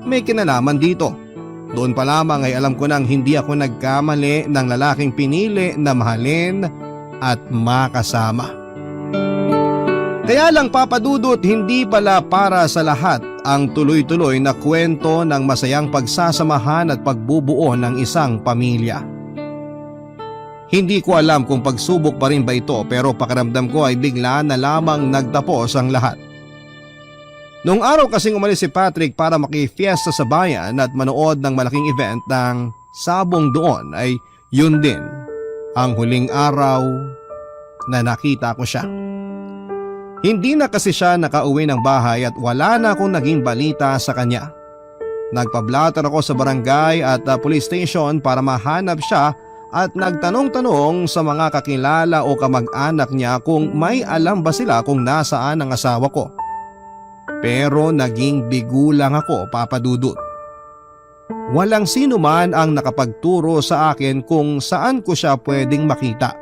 may kinalaman dito. Doon pa lamang ay alam ko nang hindi ako nagkamali ng lalaking pinili na mahalin at makasama. Kaya lang papadudot, hindi pala para sa lahat ang tuloy-tuloy na kwento ng masayang pagsasamahan at pagbubuo ng isang pamilya. Hindi ko alam kung pagsubok pa rin ba ito pero pakiramdam ko ay bigla na lamang nagtapos ang lahat. Noong araw kasing umalis si Patrick para makifiesta sa bayan at manood ng malaking event ng sabong doon ay yun din ang huling araw na nakita ko siya. Hindi na kasi siya nakauwi ng bahay at wala na akong naging balita sa kanya. Nagpablatter ako sa barangay at police station para mahanap siya at nagtanong-tanong sa mga kakilala o kamag-anak niya kung may alam ba sila kung nasaan ang asawa ko. Pero naging bigo lang ako, papadudot. Walang sino man ang nakapagturo sa akin kung saan ko siya pwedeng makita.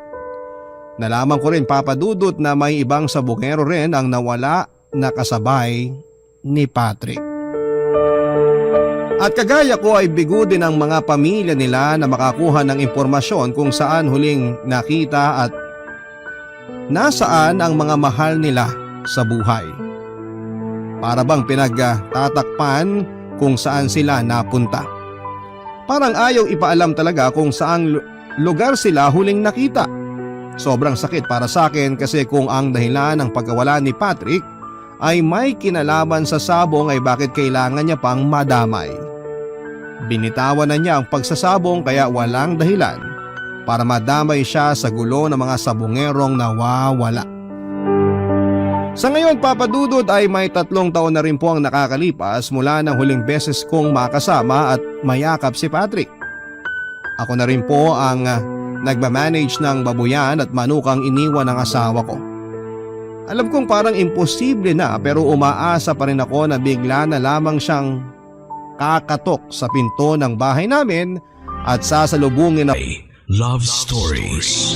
Nalaman ko rin, papadudot, na may ibang sabongero rin ang nawala na kasabay ni Patrick. At kagaya ko ay bigo din ang mga pamilya nila na makakuha ng impormasyon kung saan huling nakita at nasaan ang mga mahal nila sa buhay. Para bang pinagtatakpan kung saan sila napunta. Parang ayaw ipaalam talaga kung saang lugar sila huling nakita. Sobrang sakit para sa akin kasi kung ang dahilan ng pagkawala ni Patrick ay may kinalaman sa sabong ay bakit kailangan niya pang madamay. Binitawan na niya ang pagsasabong kaya walang dahilan para madamay siya sa gulo ng mga sabongerong nawawala. Sa ngayon, Papa Dudut, ay may 3 taon na rin po ang nakakalipas mula ng huling beses kong makasama at mayakap si Patrick. Ako na rin po ang nagmamanage ng babuyan at manukang iniwan ng asawa ko. Alam kong parang imposible na pero umaasa pa rin ako na bigla na lamang siyang kakatok sa pinto ng bahay namin at sasalubungin na Love Stories.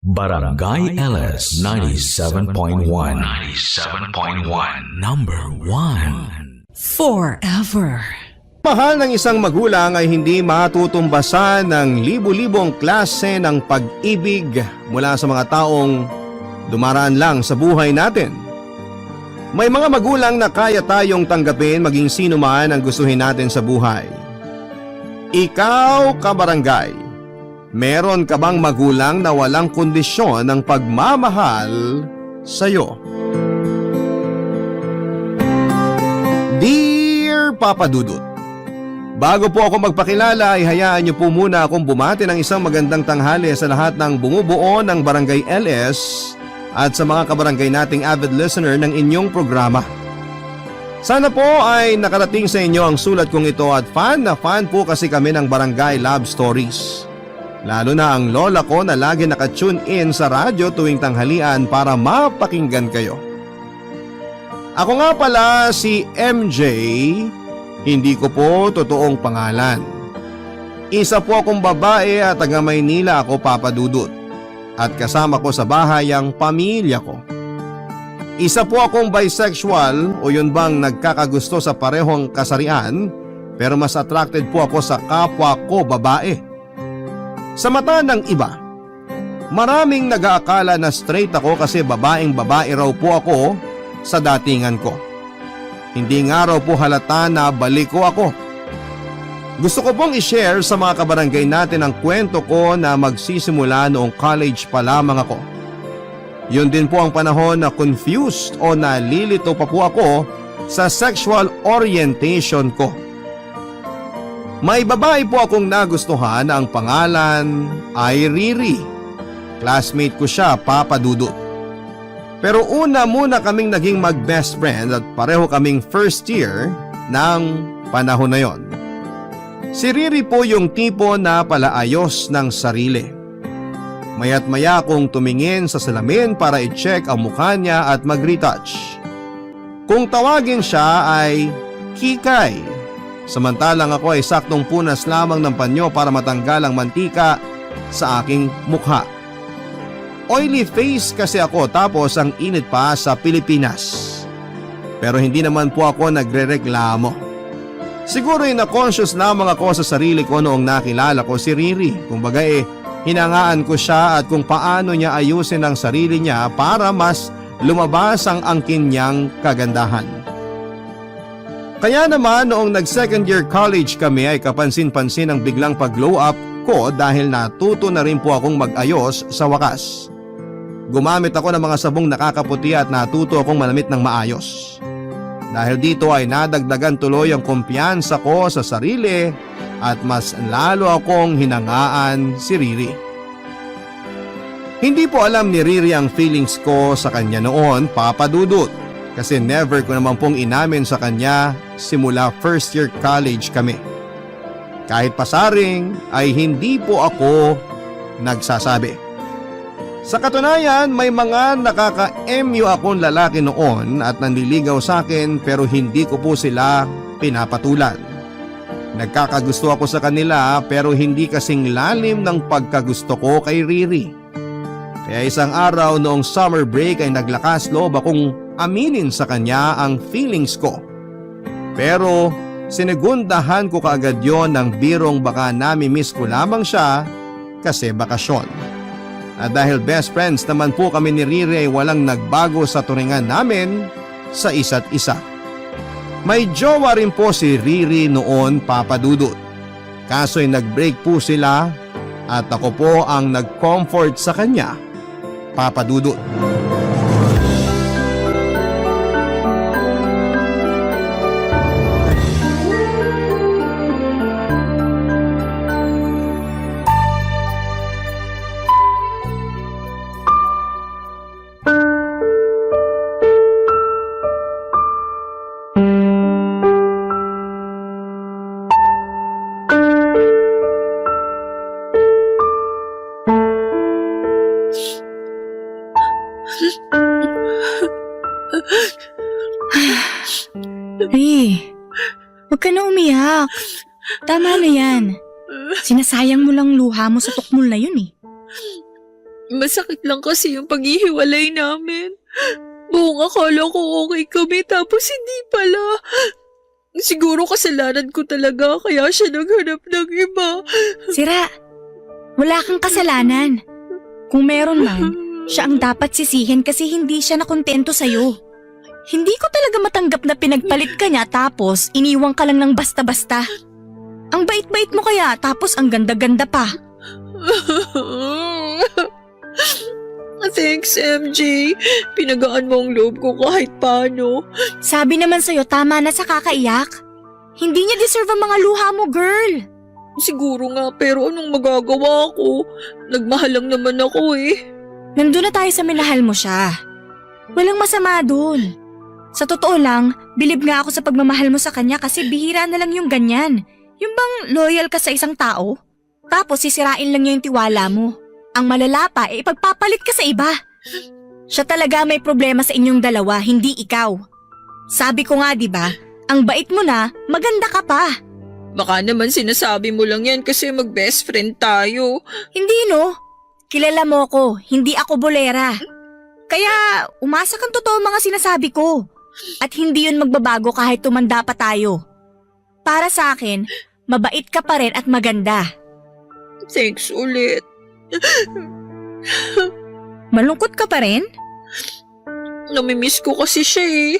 Barangay LS 97.1 Number 1 Forever. mahal ng isang magulang ay hindi matutumbasan ng libu-libong klase ng pag-ibig mula sa mga taong dumaraan lang sa buhay natin. May mga magulang na kaya tayong tanggapin maging sino man ang gustuhin natin sa buhay. Ikaw, kabarangay, meron ka bang magulang na walang kondisyon ng pagmamahal sa'yo? Dear Papa Dudut, bago po ako magpakilala ay hayaan niyo po muna akong bumati ng isang magandang tanghali sa lahat ng bumubuo ng Barangay LS at sa mga kabarangay nating avid listener ng inyong programa. Sana po ay nakarating sa inyo ang sulat kong ito at fan na fan po kasi kami ng Barangay Love Stories. Lalo na ang lola ko na lagi nakatune in sa radyo tuwing tanghalian para mapakinggan kayo. Ako nga pala si MJ, hindi ko po totoong pangalan. Isa po akong babae at taga Maynila ako, Papa Dudut. At kasama ko sa bahay ang pamilya ko. Isa po akong bisexual o yun bang nagkakagusto sa parehong kasarian pero mas attracted po ako sa kapwa ko babae. Sa mata ng iba, maraming nag-aakala na straight ako kasi babaeng babae raw po ako sa datingan ko. Hindi nga raw po halata na baliko ako. Gusto ko pong i-share sa mga kabarangay natin ang kwento ko na magsisimula noong college pa lamang ako. Yun din po ang panahon na confused o nalilito pa po ako sa sexual orientation ko. May babae po akong nagustuhan na ang pangalan ay Riri. Classmate ko siya, Papa Dudut. Pero una muna kaming naging mag-best friend at pareho kaming first year ng panahon na yon. Si Riri po yung tipo na palaayos ng sarili. Maya't maya akong tumingin sa salamin para i-check ang mukha niya at mag-retouch. Kung tawagin siya ay Kikay, samantalang ako ay saktong punas lamang ng panyo para matanggal ang mantika sa aking mukha. Oily face kasi ako tapos ang init pa sa Pilipinas. Pero hindi naman po ako nagrereklamo. Siguro ay na-conscious lamang ako sa sarili ko noong nakilala ko si Riri. Kumbaga hinangaan ko siya at kung paano niya ayusin ang sarili niya para mas lumabas ang angkin niyang kagandahan. Kaya naman noong nag-second year college kami ay kapansin-pansin ang biglang pag-glow up ko dahil natuto na rin po akong mag-ayos sa wakas. Gumamit ako ng mga sabong nakakaputi at natuto akong manamit ng maayos. Dahil dito ay nadagdagan tuloy ang kumpiyansa ko sa sarili at mas lalo akong hinangaan si Riri. Hindi po alam ni Riri ang feelings ko sa kanya noon, Papa Dudut, kasi never ko naman pong inamin sa kanya simula first year college kami. Kahit pasaring ay hindi po ako nagsasabi. Sa katunayan, may mga nakaka-MU akong lalaki noon at nanliligaw sa akin pero hindi ko po sila pinapatulan. Nagkakagusto ako sa kanila pero hindi kasing lalim ng pagkagusto ko kay Riri. Kaya isang araw noong summer break ay naglakas loob akong aminin sa kanya ang feelings ko. Pero sinigundahan ko kaagad yon ng birong baka nami-miss ko lamang siya kasi bakasyon. At dahil best friends naman po kami ni Riri ay walang nagbago sa turingan namin sa isa't isa. May jowa rin po si Riri noon, Papa Dudut. Kaso'y nag-break po sila at ako po ang nag-comfort sa kanya, Papa Dudut. Ri, huwag ka na umiyak. Tama na yan. Sinasayang mo lang luha mo sa tukmol na yun eh. Masakit lang kasi yung paghihiwalay namin. Buong akala ko okay kami tapos hindi pala. Siguro kasalanan ko talaga kaya siya naghanap ng iba. Sira, wala kang kasalanan. Kung meron man, siya ang dapat sisihin kasi hindi siya nakontento sa'yo. Hindi ko talaga matanggap na pinagpalit ka niya tapos iniwang ka lang ng basta-basta. Ang bait-bait mo kaya tapos ang ganda-ganda pa. Thanks, MJ. Pinagaan mo ang loob ko kahit paano. Sabi naman sa'yo tama na sa kakaiyak. Hindi niya deserve ang mga luha mo, girl. Siguro nga pero anong magagawa ko? Nagmahal lang naman ako eh. Nandun na tayo sa minahal mo siya. Walang masama dun. Sa totoo lang, bilib nga ako sa pagmamahal mo sa kanya kasi bihira na lang yung ganyan. Yung bang loyal ka sa isang tao, tapos sisirain lang niya yung tiwala mo. Ang malala pa, ipagpapalit ka sa iba. Siya talaga may problema sa inyong dalawa, hindi ikaw. Sabi ko nga 'di ba, ang bait mo na, maganda ka pa. Baka naman sinasabi mo lang yan kasi mag-best friend tayo. Hindi no, kilala mo ko, hindi ako bolera. Kaya umasa kang totoo mga sinasabi ko. At hindi yun magbabago kahit tumanda pa tayo. Para sa akin, mabait ka pa rin at maganda. Thanks ulit. Malungkot ka pa rin? Namimiss ko kasi siya eh.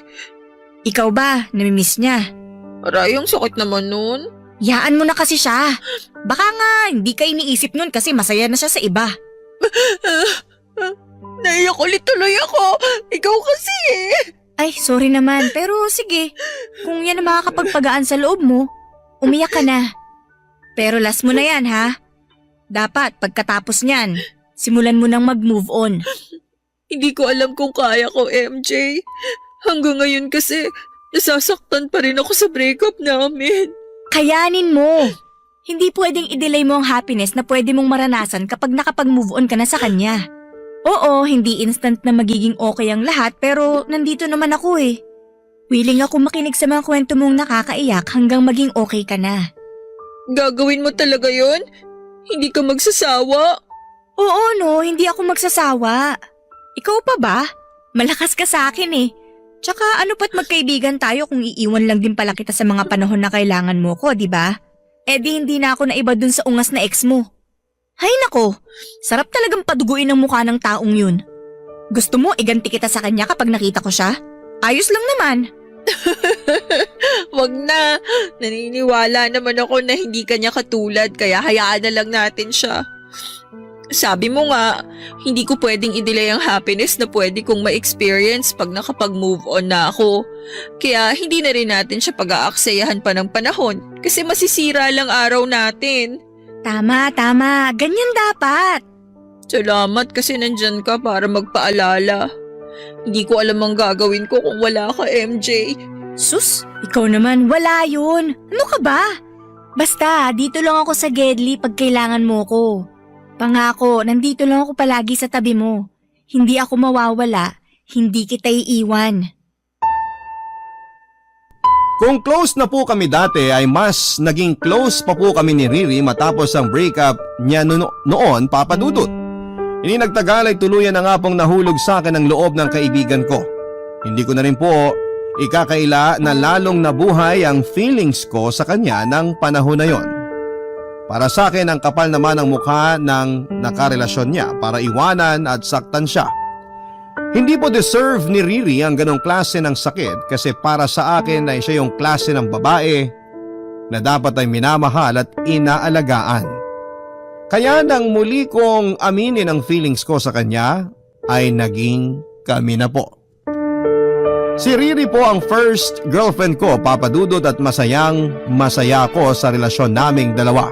Ikaw ba, namimiss niya? Aray, ang sakit naman nun. Yaan mo na kasi siya. Baka nga, hindi ka iniisip nun kasi masaya na siya sa iba. Naiyak ulit tuloy ako. Ikaw kasi eh. Ay, sorry naman. Pero sige, kung yan ang makakapagpagaan sa loob mo, umiyak ka na. Pero last mo na yan, ha? Dapat, pagkatapos niyan, simulan mo nang mag-move on. Hindi ko alam kung kaya ko, MJ. Hanggang ngayon kasi, nasasaktan pa rin ako sa breakup namin. Kayanin mo! Hindi pwedeng i-delay mo ang happiness na pwede mong maranasan kapag nakapag-move on ka na sa kanya. Oo, hindi instant na magiging okay ang lahat pero nandito naman ako eh. Willing ako makinig sa mga kwento mong nakakaiyak hanggang maging okay ka na. Gagawin mo talaga yon? Hindi ka magsasawa? Oo no, hindi ako magsasawa. Ikaw pa ba? Malakas ka sa akin eh. Tsaka ano pa't magkaibigan tayo kung iiwan lang din pala kita sa mga panahon na kailangan mo ko, di ba? Eh di hindi na ako naiba dun sa ungas na ex mo. Hay nako, sarap talagang paduguin ang mukha ng taong yun. Gusto mo iganti kita sa kanya kapag nakita ko siya? Ayos lang naman. Wag na. Naniniwala naman ako na hindi kanya katulad kaya hayaan na lang natin siya. Sabi mo nga, hindi ko pwedeng i-delay ang happiness na pwede kong ma-experience pag nakapag-move on na ako. Kaya hindi na rin natin siya pag-aaksayahan pa ng panahon kasi masisira lang araw natin. Tama. Ganyan dapat. Salamat kasi nandyan ka para magpaalala. Hindi ko alam ang gagawin ko kung wala ka, MJ. Sus, ikaw naman, wala yun. Ano ka ba? Basta, dito lang ako sa Gedli pag kailangan mo ko. Pangako, nandito lang ako palagi sa tabi mo. Hindi ako mawawala, hindi kita iiwan. Kung close na po kami dati ay mas naging close pa po kami ni Riri matapos ang breakup niya noon, Papa Dudut. Hindi nagtagal ay tuluyan na nga pong nahulog sa akin ang loob ng kaibigan ko. Hindi ko na rin po ikakaila na lalong nabuhay ang feelings ko sa kanya ng panahon na yon. Para sa akin ang kapal naman ng mukha ng nakarelasyon niya para iwanan at saktan siya. Hindi po deserve ni Riri ang ganong klase ng sakit kasi para sa akin ay siya yung klase ng babae na dapat ay minamahal at inaalagaan. Kaya nang muli kong aminin ang feelings ko sa kanya ay naging kami na po. Si Riri po ang first girlfriend ko, Papa Dudut, at masaya ko sa relasyon naming dalawa.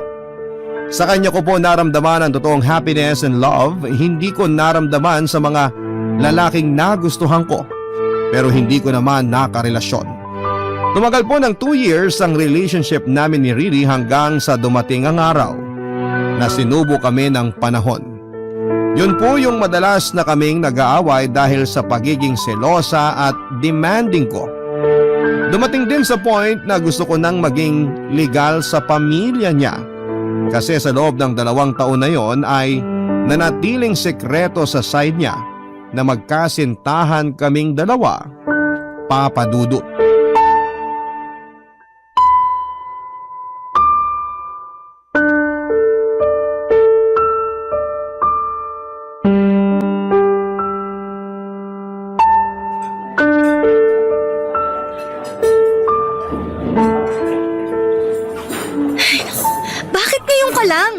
Sa kanya ko po naramdaman ang totoong happiness and love, hindi ko naramdaman sa mga lalaking nagustuhan ko pero hindi ko naman nakarelasyon. Tumagal po ng 2 years ang relationship namin ni Riri hanggang sa dumating ang araw na sinubo kami ng panahon. Yun po yung madalas na kaming nag-aaway dahil sa pagiging selosa at demanding ko. Dumating din sa point na gusto ko nang maging legal sa pamilya niya. Kasi sa loob ng 2 taon na yon ay nanatiling sekreto sa side niya na magkasintahan kaming dalawa, Papa Dudut. Bakit ngayon ka lang?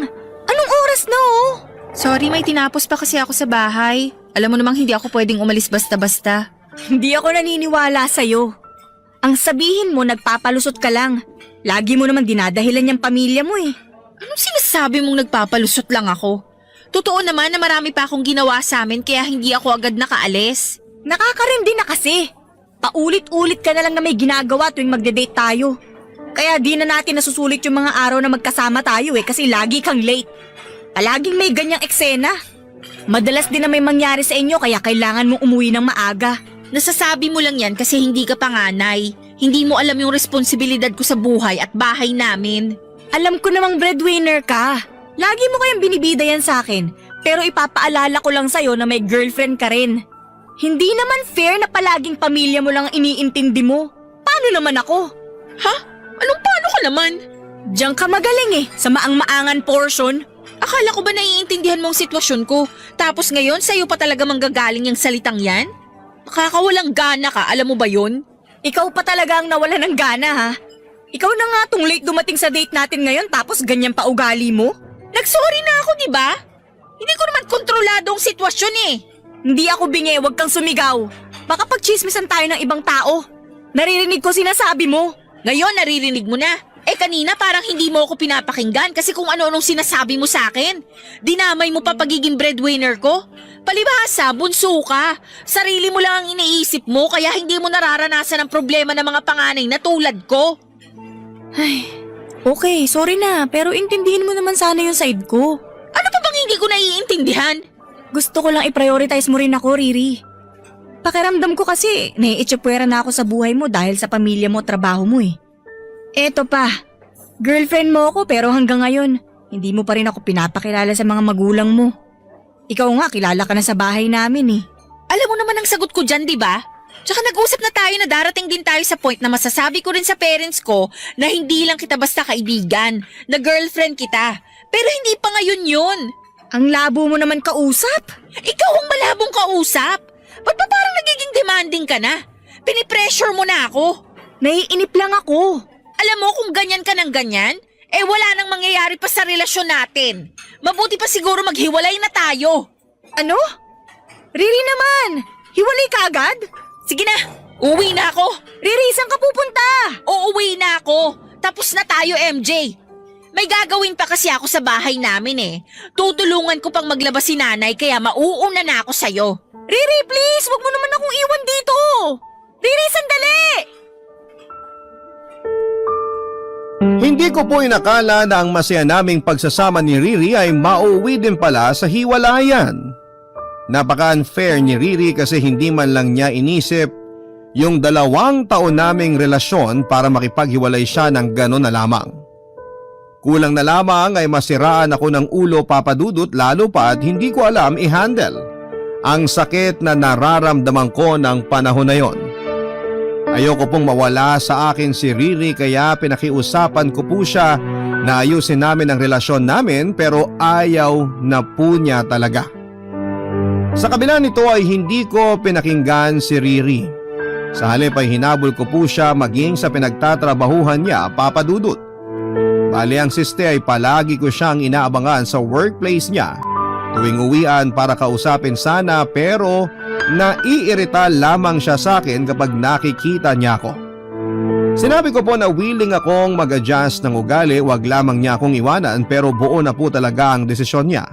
Anong oras na oh? Sorry, may tinapos pa kasi ako sa bahay. Alam mo namang hindi ako pwedeng umalis basta-basta. Hindi ako naniniwala sa'yo. Ang sabihin mo, nagpapalusot ka lang. Lagi mo naman dinadahilan yung pamilya mo eh. Anong sinasabi mong nagpapalusot lang ako? Totoo naman na marami pa akong ginawa sa amin kaya hindi ako agad nakaalis. Nakakarindi na kasi. Paulit-ulit ka na lang na may ginagawa tuwing magde-date tayo. Kaya di na natin nasusulit yung mga araw na magkasama tayo eh kasi lagi kang late. Palaging may ganyang eksena. Madalas din na may mangyari sa inyo kaya kailangan mong umuwi ng maaga. Nasasabi mo lang yan kasi hindi ka panganay. Hindi mo alam yung responsibilidad ko sa buhay at bahay namin. Alam ko namang breadwinner ka. Lagi mo kayang binibida yan sa akin. Pero ipapaalala ko lang sa'yo na may girlfriend ka rin. Hindi naman fair na palaging pamilya mo lang ang iniintindi mo. Paano naman ako? Ha? Anong paano ka naman? Diyan ka magaling eh, sa maang-maangan portion. Akala ko ba naiintindihan mo ang sitwasyon ko? Tapos ngayon sa'yo pa talaga manggagaling yung salitang yan? Makakawalang gana ka, alam mo ba yun? Ikaw pa talaga ang nawala ng gana ha? Ikaw na nga tong late dumating sa date natin ngayon tapos ganyan pa ugali mo? Nagsorry na ako, di ba? Hindi ko naman kontrolado ang sitwasyon eh. Hindi ako bingi, wag kang sumigaw. Baka pagchismisan tayo ng ibang tao. Naririnig ko sinasabi mo. Ngayon naririnig mo na. Kanina parang hindi mo ako pinapakinggan kasi kung ano-anong sinasabi mo sa akin. Dinamay mo pa pagiging breadwinner ko. Palibhasa, bunso ka. Sarili mo lang ang iniisip mo kaya hindi mo nararanasan ang problema ng mga panganay na tulad ko. Ay, okay, sorry na. Pero intindihin mo naman sana yung side ko. Ano pa bang hindi ko naiintindihan? Gusto ko lang i-prioritize mo rin ako, Riri. Pakiramdam ko kasi naiitsipwera na ako sa buhay mo dahil sa pamilya mo at trabaho mo eh. Eto pa, girlfriend mo ako pero hanggang ngayon, hindi mo pa rin ako pinapakilala sa mga magulang mo. Ikaw nga, kilala ka na sa bahay namin eh. Alam mo naman ang sagot ko dyan, di ba? Tsaka nag-usap na tayo na darating din tayo sa point na masasabi ko rin sa parents ko na hindi lang kita basta kaibigan, na girlfriend kita. Pero hindi pa ngayon yun. Ang labo mo naman kausap. Ikaw ang malabong kausap. Ba't ba parang nagiging demanding ka na? Pinipressure mo na ako. Naiinip lang ako. Alam mo kung ganyan ka ng ganyan, wala nang mangyayari pa sa relasyon natin. Mabuti pa siguro maghiwalay na tayo. Ano? Riri naman, hiwalay ka agad? Sige na, uwi na ako. Riri, saan ka pupunta? Uuwi na ako. Tapos na tayo, MJ. May gagawin pa kasi ako sa bahay namin eh. Tutulungan ko pang maglabas si nanay kaya mauuna na ako sa'yo. Riri, please, wag mo naman akong iwan dito. Riri, sandali! Hindi ko po inakala na ang masaya naming pagsasama ni Riri ay mauwi din pala sa hiwalayan. Napaka-unfair ni Riri kasi hindi man lang niya inisip yung 2 taon naming relasyon para makipaghiwalay siya ng gano'n na lamang. Kulang na lamang ay masiraan ako ng ulo, Papa Dudut, lalo pa at hindi ko alam i-handle ang sakit na nararamdaman ko ng panahon na yon. Ayoko pong mawala sa akin si Riri kaya pinakiusapan ko po siya na ayusin namin ang relasyon namin pero ayaw na po niya talaga. Sa kabila nito ay hindi ko pinakinggan si Riri. Sa halip ay hinabol ko po siya maging sa pinagtatrabahuhan niya, Papa Dudut. Bali ang siste ay palagi ko siyang inaabangan sa workplace niya tuwing uwian para kausapin sana pero naiirita lamang siya sa akin kapag nakikita niya ako. Sinabi ko po na willing akong mag-adjust ng ugali, wag lamang niya akong iwanan pero buo na po talaga ang desisyon niya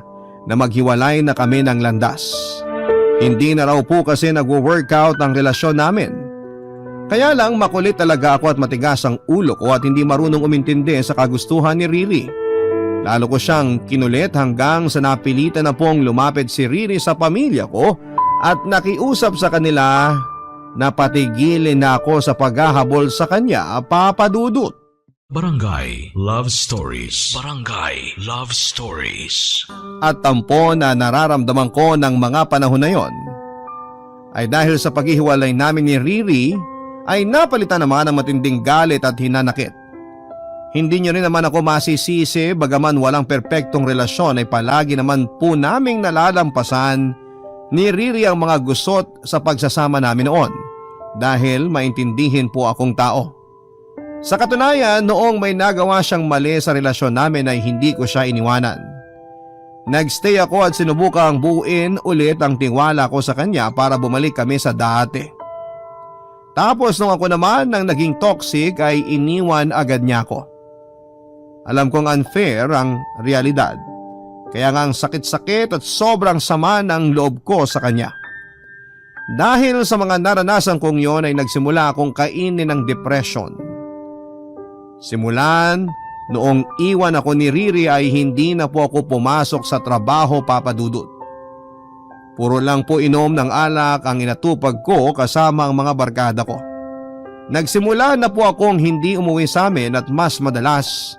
na maghiwalay na kami ng landas. Hindi na raw po kasi nagwo-workout ang relasyon namin. Kaya lang makulit talaga ako at matigas ang ulo ko at hindi marunong umintindi sa kagustuhan ni Riri. Lalo ko siyang kinulit hanggang sa napilitan na pong lumapit si Riri sa pamilya ko at nakiusap sa kanila na patigilin na ako sa paghahabol sa kanya, Papa Dudut. Barangay Love Stories. Barangay Love Stories. At tampo na nararamdaman ko ng mga panahon na yon ay dahil sa paghihiwalay namin ni Riri ay napalitan naman ng matinding galit at hinanakit. Hindi niyo rin naman ako masisisi bagaman walang perpektong relasyon ay palagi naman po naming nalalampasan ni Riri ang mga gusot sa pagsasama namin noon dahil maintindihin po akong tao. Sa katunayan, noong may nagawa siyang mali sa relasyon namin ay hindi ko siya iniwanan. Nagstay ako at sinubukang buuin ulit ang tiwala ko sa kanya para bumalik kami sa dati. Tapos nung ako naman nang naging toxic ay iniwan agad niya ako. Alam kong unfair ang realidad. Kaya nga ang sakit-sakit at sobrang sama ng loob ko sa kanya. Dahil sa mga naranasan kong yon ay nagsimula akong kainin ng depression. Simulan noong iwan ako ni Riri ay hindi na po ako pumasok sa trabaho, Papa Dudut. Puro lang po inom ng alak ang inatupag ko kasama ang mga barkada ko. Nagsimula na po akong hindi umuwi sa amin at mas madalas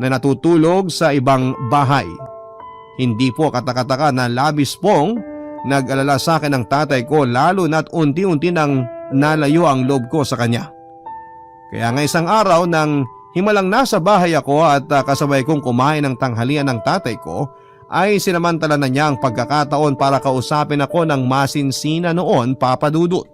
na natutulog sa ibang bahay. Hindi po katakataka na labis pong nag-alala sa akin ang tatay ko lalo na't unti-unti nang nalayo ang loob ko sa kanya. Kaya nga isang araw nang himalang nasa bahay ako at kasabay kong kumain ng tanghalian ng tatay ko ay sinamantala na niya ang pagkakataon para kausapin ako ng masinsina noon, Papa Dudut.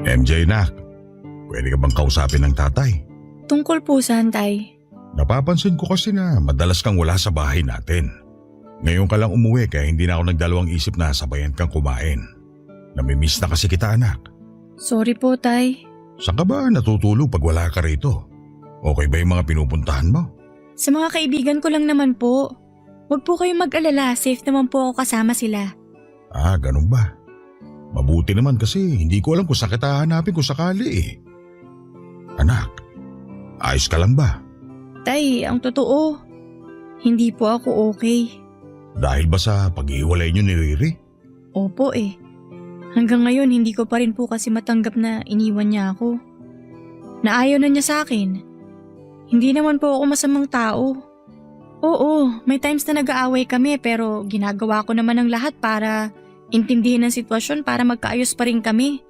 MJ nak, pwede ka bang kausapin ng tatay? Tungkol po saan, Tay? Napapansin ko kasi na madalas kang wala sa bahay natin. Ngayon ka lang umuwi kaya hindi na ako nagdalawang isip na sabayan kang kumain. Namimiss na kasi kita anak. Sorry po, Tay. Saan ka ba natutulog pag wala ka rito? Okay ba yung mga pinupuntahan mo? Sa mga kaibigan ko lang naman po. Huwag po kayong mag-alala, safe naman po ako kasama sila. Ah, ganun ba? Mabuti naman kasi hindi ko alam kung saan kita hahanapin kung sakali eh. Anak, ayos ka lang ba? Tay, ang totoo, hindi po ako okay. Dahil ba sa pag-iwalay niyo ni Riri? Opo eh. Hanggang ngayon hindi ko pa rin po kasi matanggap na iniwan niya ako. Na ayaw na niya sa akin. Hindi naman po ako masamang tao. Oo, may times na nag-aaway kami pero ginagawa ko naman ang lahat para intindihin ang sitwasyon para magkaayos pa rin kami.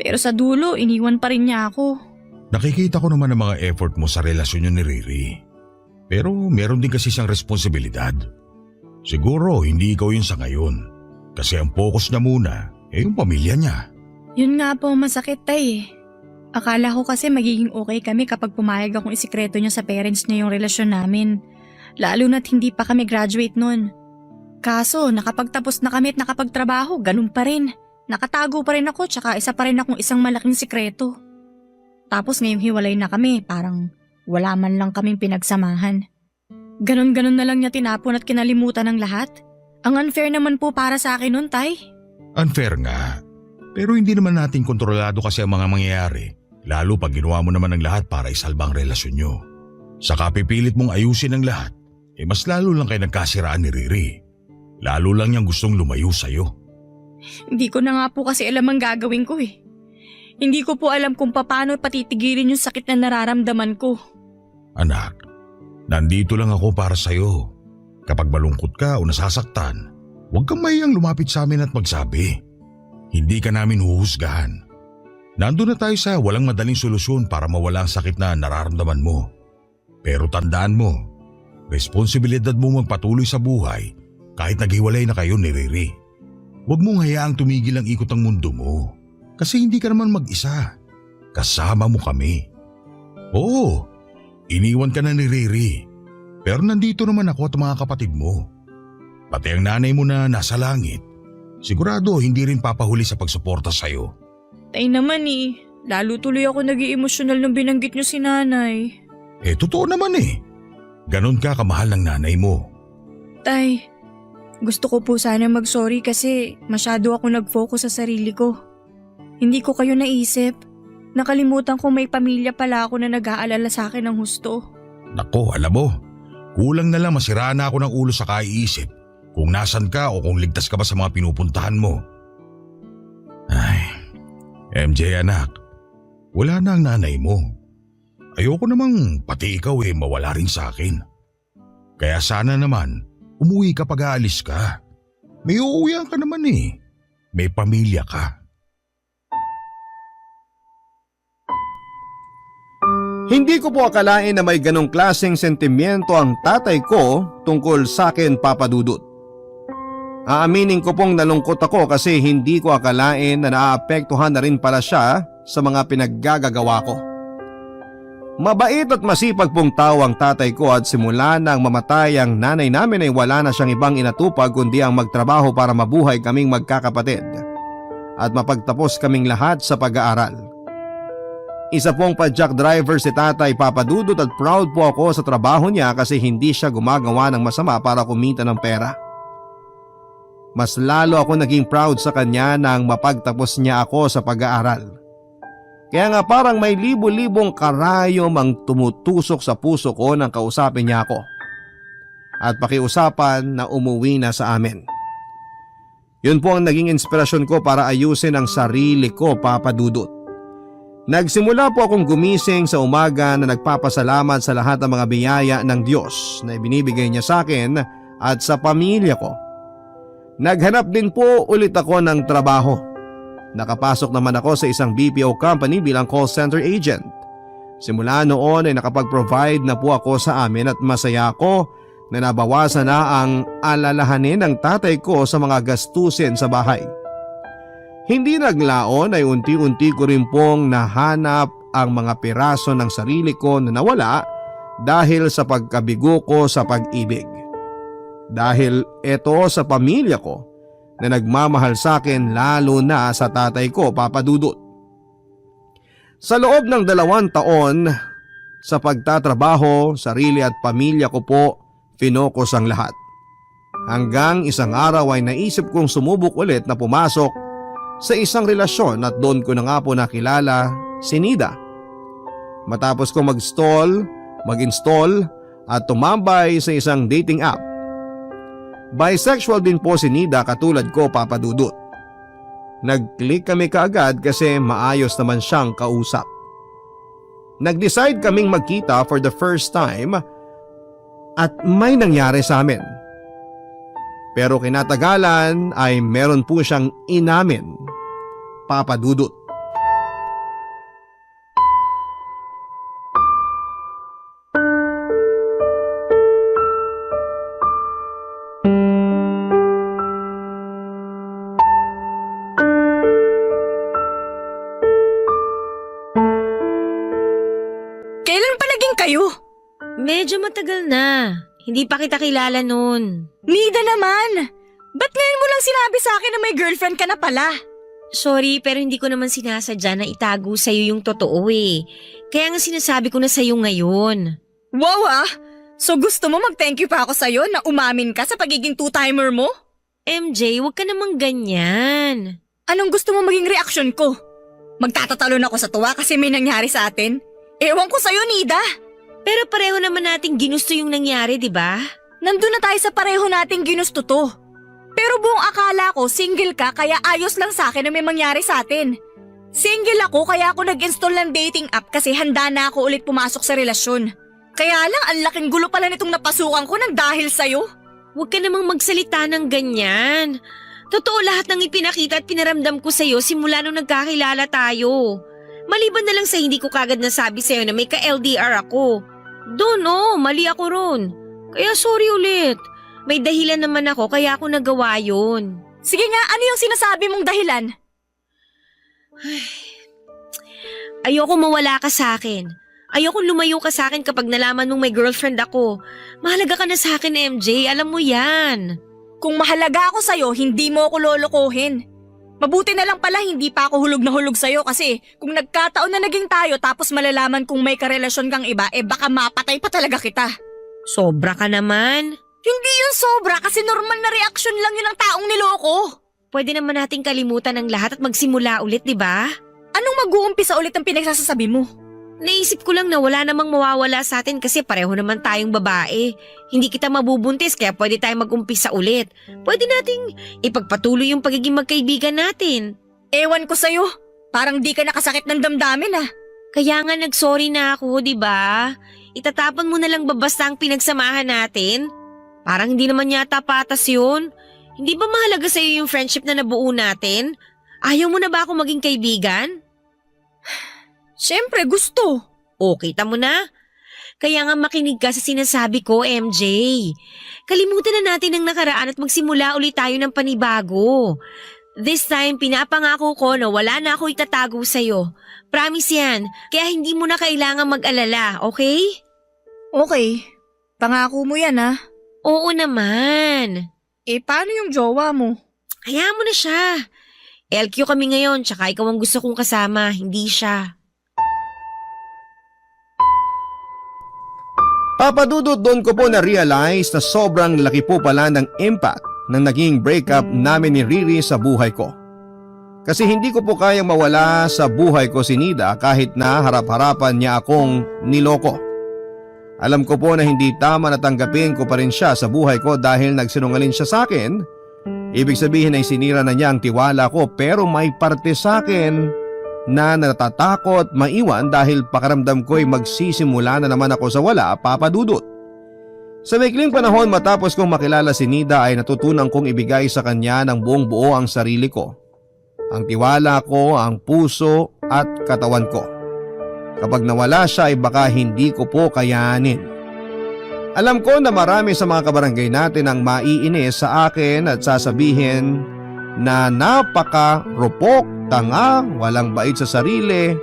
Pero sa dulo, iniwan pa rin niya ako. Nakikita ko naman ang mga effort mo sa relasyon niyo ni Riri. Pero meron din kasi siyang responsibilidad. Siguro hindi ikaw yun sa ngayon. Kasi ang focus niya muna yung pamilya niya. Yun nga po masakit, Tay. Akala ko kasi magiging okay kami kapag pumayag akong isikreto niya sa parents niya yung relasyon namin. Lalo na't hindi pa kami graduate nun. Kaso nakapagtapos na kami at nakapagtrabaho, ganun pa rin. Nakatago pa rin ako tsaka isa pa rin akong isang malaking sikreto. Tapos ngayong hiwalay na kami, parang wala man lang kaming pinagsamahan. Ganon-ganon na lang niya tinapon at kinalimutan ng lahat. Ang unfair naman po para sa akin nun, Tay. Unfair nga. Pero hindi naman natin kontrolado kasi ang mga mangyayari. Lalo pag ginawa mo naman ng lahat para isalba ang relasyon nyo. Saka pipilit mong ayusin ang lahat, mas lalo lang kayo nagkasiraan ni Riri. Lalo lang niyang gustong lumayo sa'yo. Hindi ko na nga po kasi alam ang gagawin ko eh. Hindi ko po alam kung paano patitigilin yung sakit na nararamdaman ko. Anak, nandito lang ako para sa'yo. Kapag malungkot ka o nasasaktan, huwag kang mahiyang lumapit sa amin at magsabi. Hindi ka namin huhusgahan. Nandun na tayo sa walang madaling solusyon para mawala ang sakit na nararamdaman mo. Pero tandaan mo, responsibilidad mo magpatuloy sa buhay kahit naghiwalay na kayo ni Riri. Huwag mong hayaang tumigil ang ikot ng mundo mo. Kasi hindi ka naman mag-isa. Kasama mo kami. Oo, iniwan ka na ni Riri. Pero nandito naman ako at mga kapatid mo. Pati ang nanay mo na nasa langit. Sigurado hindi rin papahuli sa pagsuporta sa'yo. Tay naman eh, lalo tuloy ako nag-i-emosyonal nung binanggit niyo si nanay. Totoo naman eh. Ganon ka kamahal ng nanay mo. Tay, gusto ko po sana mag-sorry kasi masyado ako nag-focus sa sarili ko. Hindi ko kayo naisip. Nakalimutan ko may pamilya pala ako na nag-aalala sa akin ng husto. Nako, alam mo, kulang na lang masiraan na ako ng ulo sa kaiisip kung nasan ka o kung ligtas ka ba sa mga pinupuntahan mo. Ay, MJ anak, wala na ang nanay mo. Ayoko namang pati ikaw mawala rin sa akin. Kaya sana naman, umuwi ka pag aalis ka. May uuwihan ka naman May pamilya ka. Hindi ko po akalain na may ganong klaseng sentimiento ang tatay ko tungkol sa akin, Papa Dudut. Aaminin ko pong nalungkot ako kasi hindi ko akalain na naaapektuhan na rin pala siya sa mga pinaggagawa ko. Mabait at masipag pong tao ang tatay ko at simula nang mamatay ang nanay namin ay wala na siyang ibang inatupag kundi ang magtrabaho para mabuhay kaming magkakapatid at mapagtapos kaming lahat sa pag-aaral. Isa pong padjak driver si tatay, Papa Dudut, at proud po ako sa trabaho niya kasi hindi siya gumagawa ng masama para kumita ng pera. Mas lalo ako naging proud sa kanya nang mapagtapos niya ako sa pag-aaral. Kaya nga parang may libo-libong karayom ang tumutusok sa puso ko nang kausapin niya ako at pakiusapan na umuwi na sa amin. Yun po ang naging inspirasyon ko para ayusin ang sarili ko, Papa Dudut. Nagsimula po akong gumising sa umaga na nagpapasalamat sa lahat ng mga biyaya ng Diyos na ibinibigay niya sa akin at sa pamilya ko. Naghanap din po ulit ako ng trabaho. Nakapasok naman ako sa isang BPO company bilang call center agent. Simula noon ay nakapag-provide na po ako sa amin at masaya ako na nabawasan na ang alalahanin ng tatay ko sa mga gastusin sa bahay. Hindi naglaon ay unti-unti ko rin pong nahanap ang mga piraso ng sarili ko na nawala dahil sa pagkabigo ko sa pag-ibig. Dahil ito sa pamilya ko na nagmamahal sa akin lalo na sa tatay ko, Papa Dudut. Sa loob ng 2 taon sa pagtatrabaho, sarili at pamilya ko po finocus ang lahat. Hanggang isang araw ay naisip kong sumubok ulit na pumasok sa isang relasyon at doon ko na nga po nakilala si Nida. Matapos ko mag-install at tumambay sa isang dating app. Bisexual din po si Nida katulad ko, Papa Dudut. Nag-click kami kaagad kasi maayos naman siyang kausap. Nag-decide kaming magkita for the first time at may nangyari sa amin. Pero kinatagalan ay meron po siyang inamin, Papa Dudut. Kailan pa naging kayo? Medyo matagal na. Hindi pa kita kilala nun. Nida naman! Ba't ngayon mo lang sinabi sa akin na may girlfriend ka na pala? Sorry, pero hindi ko naman sinasadya na itago sa'yo yung totoo Kaya nga sinasabi ko na sa'yo ngayon. Wow ah! So gusto mo mag-thank you pa ako sa'yo na umamin ka sa pagiging two-timer mo? MJ, huwag ka namang ganyan. Anong gusto mo maging reaksyon ko? Magtatatalon ako sa tuwa kasi may nangyari sa atin? Ewan ko sa'yo, Nida! Pero pareho naman nating ginusto yung nangyari, di ba? Nandun na tayo sa pareho nating ginusto to. Pero buong akala ko single ka kaya ayos lang sa akin na may mangyari sa atin. Single ako kaya ako nag-install ng dating app kasi handa na ako ulit pumasok sa relasyon. Kaya lang ang laking gulo pala nitong napasukan ko nang dahil sa'yo. Huwag ka namang magsalita ng ganyan. Totoo lahat ng ipinakita at pinaramdam ko sa'yo simula nung nagkakilala tayo. Maliban na lang sa hindi ko kagad nasabi sa'yo na may ka-LDR ako. Doon mali ako ron. Kaya sorry ulit. May dahilan naman ako kaya ako nagawa yun. Sige nga, ano yung sinasabi mong dahilan? Ayoko mawala ka sa akin. Ayoko lumayo ka sa akin kapag nalaman mong may girlfriend ako. Mahalaga ka na sa akin, MJ. Alam mo yan. Kung mahalaga ako sa'yo, hindi mo ako lolokohin. Mabuti na lang pala hindi pa ako hulog na hulog sa'yo kasi kung nagkataon na naging tayo tapos malalaman kung may karelasyon kang iba, baka mapatay pa talaga kita. Sobra ka naman. Hindi yun sobra kasi normal na reaksyon lang yun ng taong niloko. Pwede naman nating kalimutan ang lahat at magsimula ulit, di ba? Anong mag-uumpisa ulit ang pinagsasasabi mo? Naisip ko lang na wala namang mawawala sa atin kasi pareho naman tayong babae. Hindi kita mabubuntis kaya pwede tayong mag-umpisa ulit. Pwede nating ipagpatuloy yung pagiging magkaibigan natin. Ewan ko sa'yo. Parang di ka nakasakit ng damdamin ah. Kaya nga nagsorry na ako, di ba? Itatapon mo na lang ba basta ang pinagsamahan natin? Parang hindi naman yata patas yun. Hindi ba mahalaga sa'yo yung friendship na nabuo natin? Ayaw mo na ba ako maging kaibigan? Siyempre gusto. O, kita mo na. Kaya nga makinig ka sa sinasabi ko, MJ. Kalimutan na natin ang nakaraan at magsimula ulit tayo ng panibago. This time, pinapangako ko na wala na ako itatago sa'yo. Promise yan, kaya hindi mo na kailangan mag-alala, okay? Okay. Pangako mo yan ah. Oo naman. Paano yung jowa mo? Hayaan mo na siya. LQ kami ngayon, tsaka ikaw ang gusto kong kasama, hindi siya. Papadudot, doon ko po na-realize na sobrang laki po pala ng impact ng naging breakup namin ni Riri sa buhay ko. Kasi hindi ko po kayang mawala sa buhay ko si Nida kahit na harap-harapan niya akong niloko. Alam ko po na hindi tama na tanggapin ko pa rin siya sa buhay ko dahil nagsinungaling siya sa akin. Ibig sabihin ay sinira na niya ang tiwala ko pero may parte sa akin na natatakot maiwan dahil pakaramdam ko ay magsisimula na naman ako sa wala, papadudot. Sa maikling panahon matapos kong makilala si Nida ay natutunan kong ibigay sa kanya ng buong buo ang sarili ko. Ang tiwala ko, ang puso at katawan ko. Kapag nawala siya ay baka hindi ko po kayanin. Alam ko na marami sa mga kabarangay natin ang maiinis sa akin at sasabihin na napaka-rupok, tanga, walang bait sa sarili.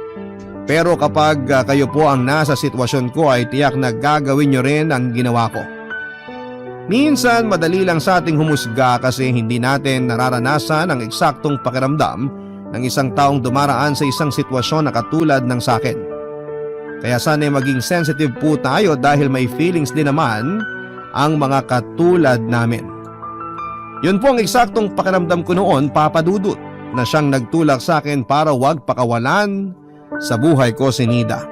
Pero kapag kayo po ang nasa sitwasyon ko ay tiyak na gagawin nyo rin ang ginawa ko. Minsan madali lang sa ating humusga kasi hindi natin nararanasan ang eksaktong pakiramdam ng isang taong dumaraan sa isang sitwasyon na katulad ng sa akin. Kaya sana'y maging sensitive po tayo dahil may feelings din naman ang mga katulad namin. Yun po ang eksaktong pakiramdam ko noon, papadudot, na siyang nagtulak sa akin para wag pakawalan sa buhay ko si Nida.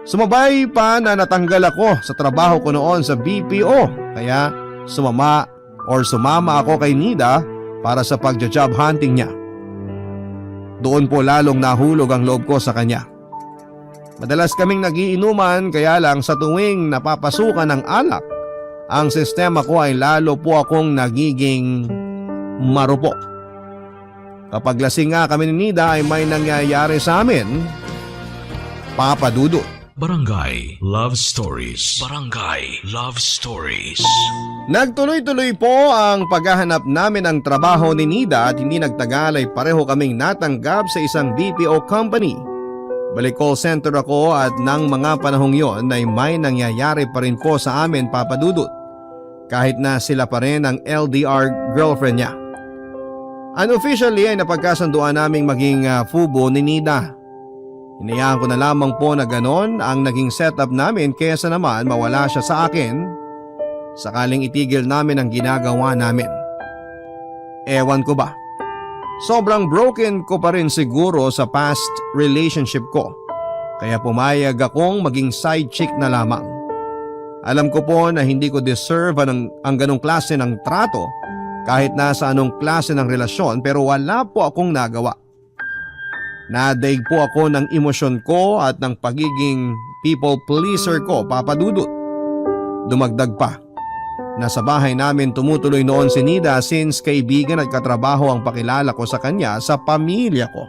Sumabay pa na natanggal ako sa trabaho ko noon sa BPO kaya sumama ako kay Nida para sa pagja-job hunting niya. Doon po lalong nahulog ang loob ko sa kanya. Madalas kaming nagiinuman kaya lang sa tuwing napapasukan ng alak, ang sistema ko ay lalo po akong nagiging marupok. Kapag lasing nga kami ni Nida ay may nangyayari sa amin, papadudot. Barangay Love Stories. Barangay Love Stories. Nagtuloy-tuloy po ang paghahanap namin ng trabaho ni Nida at hindi nagtagal ay pareho kaming natanggap sa isang BPO company. Balik call center ako at nang mga panahong yon ay may nangyayari pa rin po sa amin, papadudot. Kahit na sila pa rin ang LDR girlfriend niya. Unofficially ay napagkasunduan naming maging fubo ni Nida. Hinayaan ko na lamang po na ganon ang naging setup namin kaysa naman mawala siya sa akin sakaling itigil namin ang ginagawa namin. Ewan ko ba, sobrang broken ko pa rin siguro sa past relationship ko kaya pumayag akong maging side chick na lamang. Alam ko po na hindi ko deserve ang ganong klase ng trato kahit nasa anong klase ng relasyon pero wala po akong nagawa. Nadaig po ako ng emosyon ko at ng pagiging people pleaser ko, papadudot. Dumagdag pa. Nasa bahay namin tumutuloy noon si Nida since kaibigan at katrabaho ang pakilala ko sa kanya sa pamilya ko.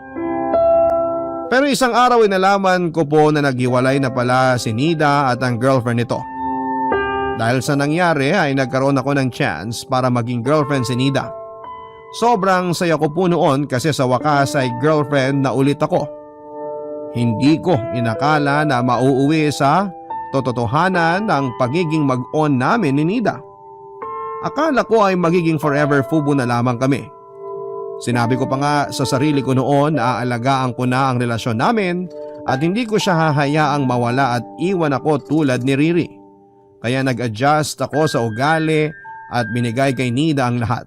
Pero isang araw ay nalaman ko po na naghiwalay na pala si Nida at ang girlfriend nito. Dahil sa nangyari ay nagkaroon ako ng chance para maging girlfriend si Nida. Sobrang saya ko po noon kasi sa wakas ay girlfriend na ulit ako. Hindi ko inakala na mauuwi sa tototohanan ang pagiging mag-on namin ni Nida. Akala ko ay magiging forever fubo na lamang kami. Sinabi ko pa nga sa sarili ko noon na aalagaan ko na ang relasyon namin at hindi ko siya hahayaang mawala at iwan ako tulad ni Riri. Kaya nag-adjust ako sa ugali at binigay kay Nida ang lahat.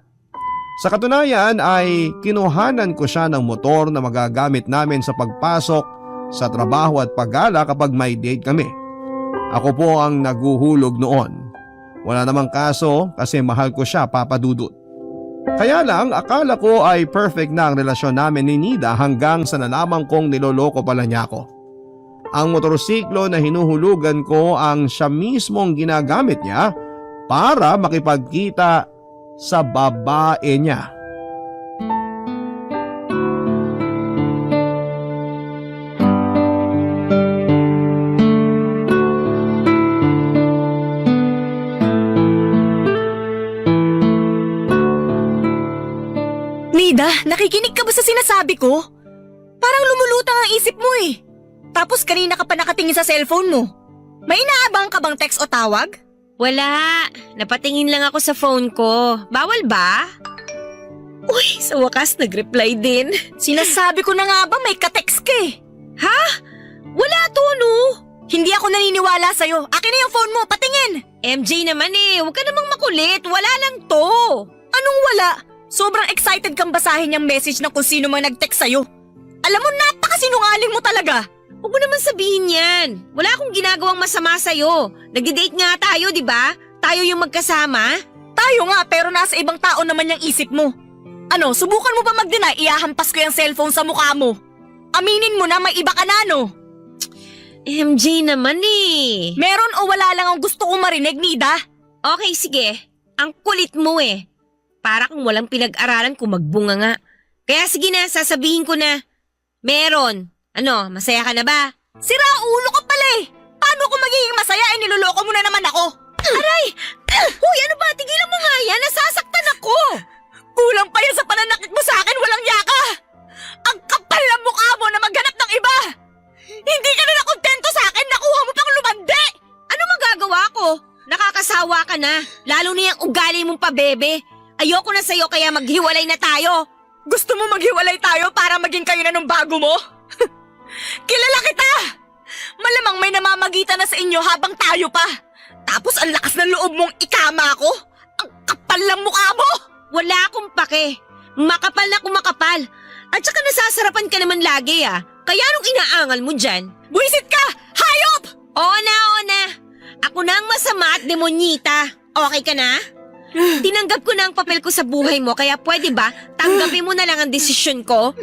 Sa katunayan ay kinuhanan ko siya ng motor na magagamit namin sa pagpasok sa trabaho at paggala kapag may date kami. Ako po ang naguhulog noon. Wala namang kaso kasi mahal ko siya, Papa Dudut. Kaya lang akala ko ay perfect na ang relasyon namin ni Nida hanggang sa nalaman kong niloloko pala niya ako. Ang motorsiklo na hinuhulugan ko ang siya mismong ginagamit niya para makipagkita sa babae niya. Nida, nakikinig ka ba sa sinasabi ko? Parang lumulutang ang isip mo eh. Tapos kanina ka pa nakatingin sa cellphone mo. May inaabang ka bang text o tawag? Wala. Napatingin lang ako sa phone ko. Bawal ba? Uy, sa wakas nag-reply din. Sinasabi ko na nga ba may ka-text ka eh. Ha? Wala to, no? Hindi ako naniniwala sa'yo. Akin na yung phone mo, patingin! MJ naman eh. Huwag ka namang makulit. Wala lang to. Anong wala? Sobrang excited kang basahin yung message ng kung sino man nag-text sa'yo. Alam mo, napakasinungaling mo talaga. Huwag mo naman sabihin yan. Wala akong ginagawang masama sa'yo. Nagde-date nga tayo, di ba? Tayo yung magkasama. Tayo nga, pero nasa ibang tao naman yung isip mo. Ano, subukan mo ba mag-deny? Iyahampas ko yung cellphone sa mukha mo. Aminin mo na may iba ka na, no? MJ naman eh. Meron o wala lang ang gusto kong marinig, Nida? Okay, sige. Ang kulit mo eh. Para kung walang pinag-aralan kung magbunga nga. Kaya sige na, sasabihin ko na. Meron. Ano, masaya ka na ba? Sira ulo ka pala eh. Paano ako magiging masaya eh niloloko mo na naman ako? Aray! Huy, ano ba? Tigilan mo nga yan. Nasasaktan ako. Kulang pa yan sa pananakit mo sa akin, walang yaka! Ang kapal ng mukha mo na maghanap ng iba! Hindi ka na nakontento sa akin, nakuha mo pang lumandi! Ano magagawa ko? Nakakasawa ka na. Lalo na yung ugali mong pabebe. Ayoko na sa'yo kaya maghiwalay na tayo. Gusto mo maghiwalay tayo para maging kayo na nung bago mo? Kilala kita! Malamang may namamagitan na sa inyo habang tayo pa. Tapos ang lakas ng loob mong ikama ako? Ang kapal ng mukha mo! Wala akong pake. Makapal na kumakapal. At saka nasasarapan ka naman lagi ah. Kaya anong inaangal mo dyan? Buisit ka! Hayop! Oo na. Ako na ang masama at demonyita. Okay ka na? Tinanggap ko na ang papel ko sa buhay mo kaya pwede ba tanggapin mo na lang ang desisyon ko?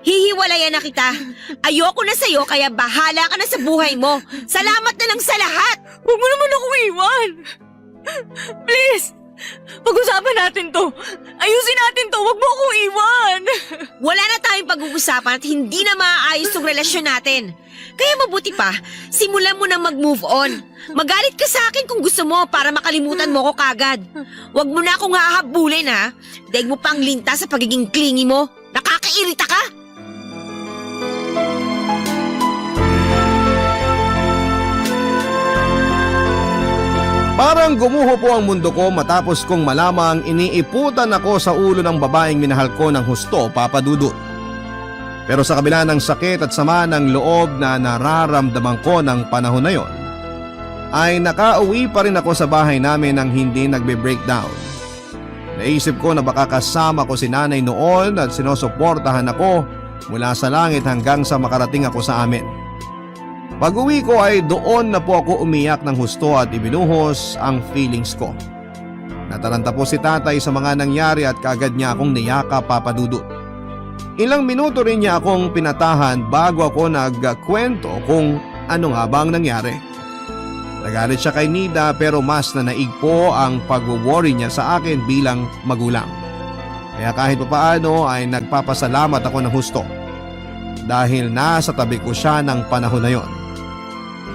Hihiwalayan na kita. Ayoko na sa'yo kaya bahala ka na sa buhay mo. Salamat na lang sa lahat. Huwag mo naman ako iwan! Please! Pag-usapan natin to. Ayusin natin to. Huwag mo akong iwan. Wala na tayong pag-uusapan at hindi na maaayos yung relasyon natin. Kaya mabuti pa, simulan mo na mag-move on. Magalit ka sa akin kung gusto mo para makalimutan mo ko kagad. Huwag mo na akong hahabulin ha. Daig mo pang linta sa pagiging clingy mo. Nakakairita ka. Parang gumuho po ang mundo ko matapos kong malamang iniiputan ako sa ulo ng babaeng minahal ko ng husto, Papa Dudut. Pero sa kabila ng sakit at sama ng loob na nararamdaman ko ng panahon na yon, ay nakauwi pa rin ako sa bahay namin nang hindi nagbe-breakdown. Naisip ko na baka kasama ko si nanay noon at sinusuportahan ako mula sa langit hanggang sa makarating ako sa amin. Pag-uwi ko ay doon na po ako umiyak ng husto at ibinuhos ang feelings ko. Nataranta po si tatay sa mga nangyari at kaagad niya akong niyakap, Papa Dudut. Ilang minuto rin niya akong pinatahan bago ako nagkwento kung ano nga ba ang nangyari. Nagalit siya kay Nida pero mas nanaig po ang pag-worry niya sa akin bilang magulang. Kaya kahit papaano ay nagpapasalamat ako ng husto dahil nasa tabi ko siya ng panahon na yon.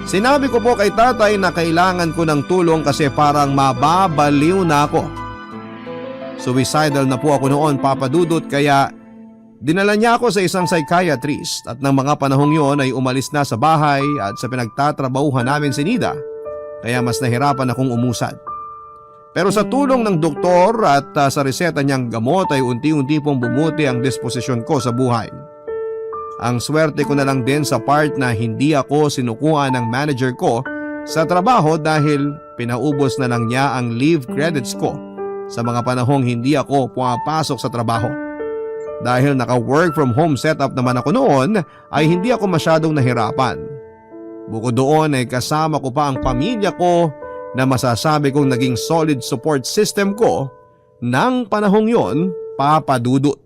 Sinabi ko po kay tatay na kailangan ko ng tulong kasi parang mababaliw na ako. Suicidal na po ako noon, Papa Dudut, kaya dinala niya ako sa isang psychiatrist at ng mga panahong yon ay umalis na sa bahay at sa pinagtatrabahuhan namin si Nida, kaya mas nahirapan akong umusad. Pero sa tulong ng doktor at sa reseta niyang gamot ay unti-unti pong bumuti ang disposisyon ko sa buhay. Ang swerte ko na lang din sa part na hindi ako sinukuha ng manager ko sa trabaho dahil pinaubos na lang niya ang leave credits ko sa mga panahong hindi ako pumapasok sa trabaho. Dahil naka-work from home setup naman ako noon ay hindi ako masyadong nahirapan. Bukod doon ay kasama ko pa ang pamilya ko na masasabi kong naging solid support system ko ng panahong yon, Papa Dudut.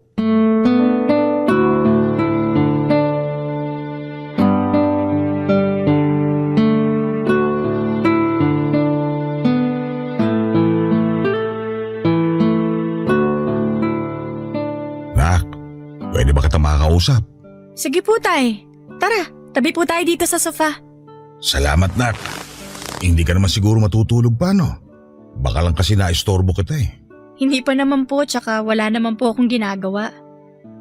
Nak, pwede ba kita makakausap? Sige po, Tay. Tara, tabi po tayo dito sa sofa. Salamat, Nak. Hindi ka naman siguro matutulog pa, no? Baka lang kasi naistorbo kita eh. Hindi pa naman po, tsaka wala naman po akong ginagawa.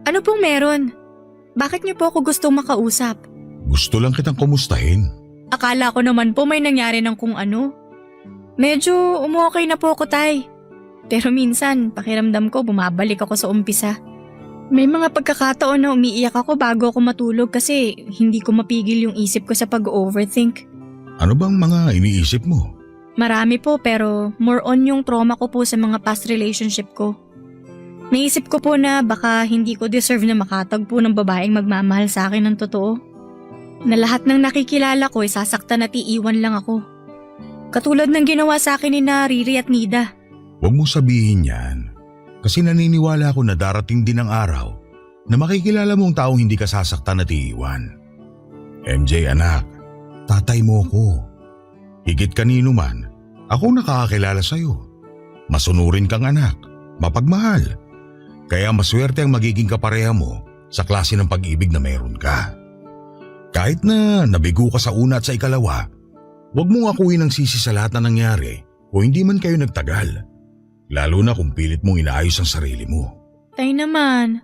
Ano pong meron? Bakit niyo po ako gustong makausap? Gusto lang kitang kumustahin. Akala ko naman po may nangyari ng kung ano. Medyo umukay na po ako, Tay. Pero minsan, pakiramdam ko bumabalik ako sa umpisa. May mga pagkakataon na umiiyak ako bago ako matulog kasi hindi ko mapigil yung isip ko sa pag-overthink. Ano bang mga iniisip mo? Marami po pero more on yung trauma ko po sa mga past relationship ko. Naisip ko po na baka hindi ko deserve na makatagpo ng babaeng magmamahal sa akin ng totoo. Na lahat ng nakikilala ko ay sasaktan at iiwan lang ako. Katulad ng ginawa sa akin ni Riri at Nida. Huwag mo sabihin yan. Kasi naniniwala ako na darating din ang araw na makikilala mong taong hindi ka sasaktan at iiwan. MJ anak, tatay mo ko. Higit kanino man, ako nakakakilala sa'yo. Masunurin kang anak, mapagmahal. Kaya maswerte ang magiging kapareha mo sa klase ng pag-ibig na meron ka. Kahit na nabigo ka sa una at sa ikalawa, huwag mong akuin ang sisi sa lahat na nangyari kung hindi man kayo nagtagal. Lalo na kung pilit mong inaayos ang sarili mo. Tay naman,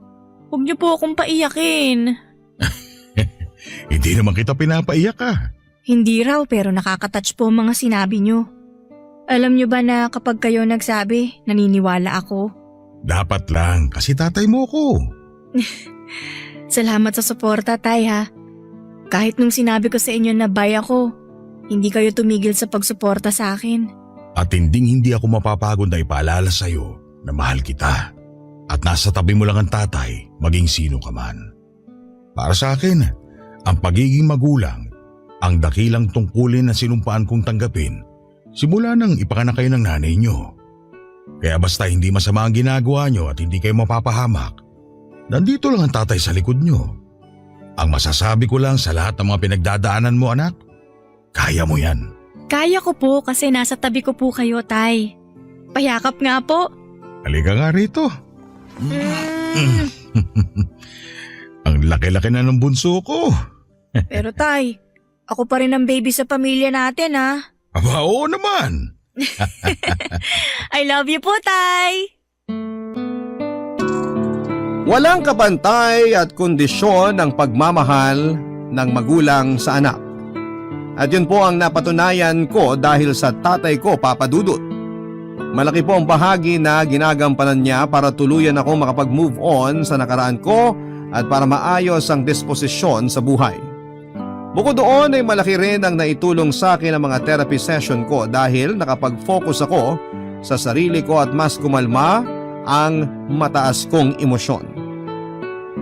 huwag niyo po akong paiyakin. Hindi naman kita pinapaiyak ka. Hindi raw pero nakakatouch po ang mga sinabi niyo. Alam niyo ba na kapag kayo nagsabi, naniniwala ako? Dapat lang kasi tatay mo ko. Salamat sa suporta, Tay ha. Kahit nung sinabi ko sa inyo na bye ako, hindi kayo tumigil sa pagsuporta sa akin. At hindi ako mapapagod na ipaalala sa'yo na mahal kita. At nasa tabi mo lang ang tatay, maging sino ka man. Para sa akin, ang pagiging magulang, ang dakilang tungkulin na sinumpaan kong tanggapin, simula nang ipanganak kayo ng nanay nyo. Kaya basta hindi masama ang ginagawa nyo at hindi kayo mapapahamak, nandito lang ang tatay sa likod nyo. Ang masasabi ko lang sa lahat ng mga pinagdadaanan mo anak, kaya mo yan. Kaya ko po kasi nasa tabi ko po kayo, Tay. Payakap nga po. Halika nga rito. Ang laki-laki na ng bunso ko. Pero Tay, ako pa rin ang baby sa pamilya natin ha. Aba, oo naman. I love you po, Tay. Walang kapantay at kondisyon ang pagmamahal ng magulang sa anak. At yun po ang napatunayan ko dahil sa tatay ko, Papa Dudut. Malaki po ang bahagi na ginagampanan niya para tuluyan akong makapag-move on sa nakaraan ko at para maayos ang disposisyon sa buhay. Bukod doon ay malaki rin ang naitulong sa akin ang mga therapy session ko dahil nakapag-focus ako sa sarili ko at mas kumalma ang mataas kong emosyon.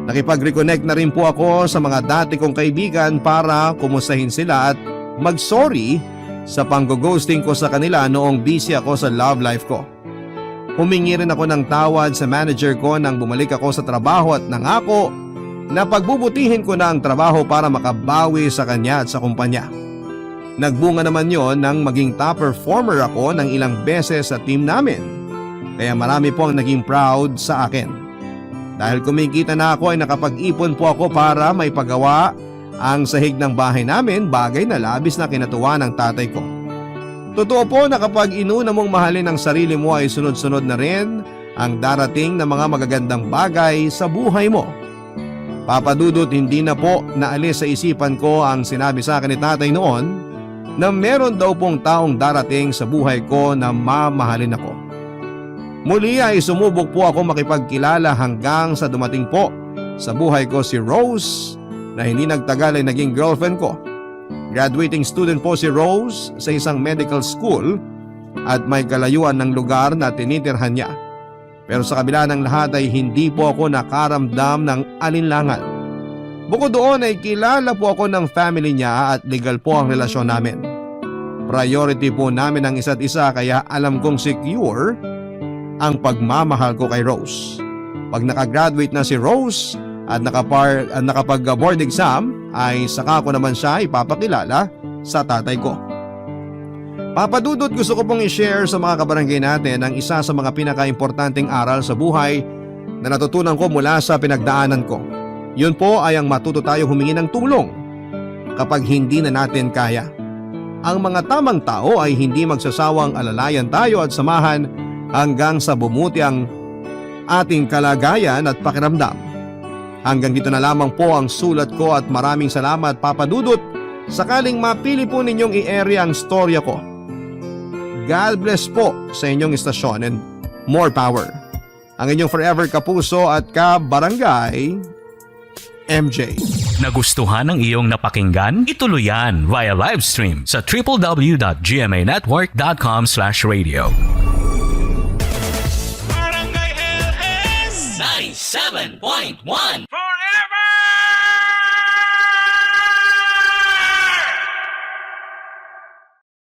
Nakipag-reconnect na rin po ako sa mga dati kong kaibigan para kumustahin sila at mag-sorry sa pang-ghosting ko sa kanila noong busy ako sa love life ko. Humingi rin ako ng tawad sa manager ko nang bumalik ako sa trabaho at nangako na pagbubutihin ko na ang trabaho para makabawi sa kanya at sa kumpanya. Nagbunga naman yon nang maging top performer ako ng ilang beses sa team namin. Kaya marami po ang naging proud sa akin. Dahil kumikita na ako ay nakapag-ipon po ako para may pagawa ang sahig ng bahay namin, bagay na labis na kinatuwa ng tatay ko. Totoo po na kapag inuna mong mahalin ang sarili mo ay sunod-sunod na rin ang darating na mga magagandang bagay sa buhay mo. Papa Dudut, hindi na po naalis sa isipan ko ang sinabi sa akin ni tatay noon na meron daw pong taong darating sa buhay ko na mamahalin ako. Muli ay sumubok po ako makipagkilala hanggang sa dumating po sa buhay ko si Rose na hindi nagtagal ay naging girlfriend ko. Graduating student po si Rose sa isang medical school at may kalayuan ng lugar na tinitirhan niya. Pero sa kabila ng lahat ay hindi po ako nakaramdam ng alinlangan. Bukod doon ay kilala po ako ng family niya at legal po ang relasyon namin. Priority po namin ang isa't isa kaya alam kong secure ang pagmamahal ko kay Rose. Pag nakagraduate na si Rose at nakapag-board exam ay saka ko naman siya ipapakilala sa tatay ko. Papa Dudut, gusto ko pong i-share sa mga kabarangay natin ang isa sa mga pinaka-importanting aral sa buhay na natutunan ko mula sa pinagdaanan ko. Yun po ay ang matuto tayo humingi ng tulong kapag hindi na natin kaya. Ang mga tamang tao ay hindi magsasawang alalayan tayo at samahan hanggang sa bumuti ang ating kalagayan at pakiramdam. Hanggang dito na lamang po ang sulat ko at maraming salamat Papa Dudut. Sakaling mapili po ninyong i-area ang storya ko. God bless po sa inyong istasyon and more power. Ang inyong forever kapuso at ka-barangay, MJ. Nagustuhan ng iyong napakinggan? Ituloy yan via live stream sa www.gmanetwork.com/radio. Barangay LS 97.1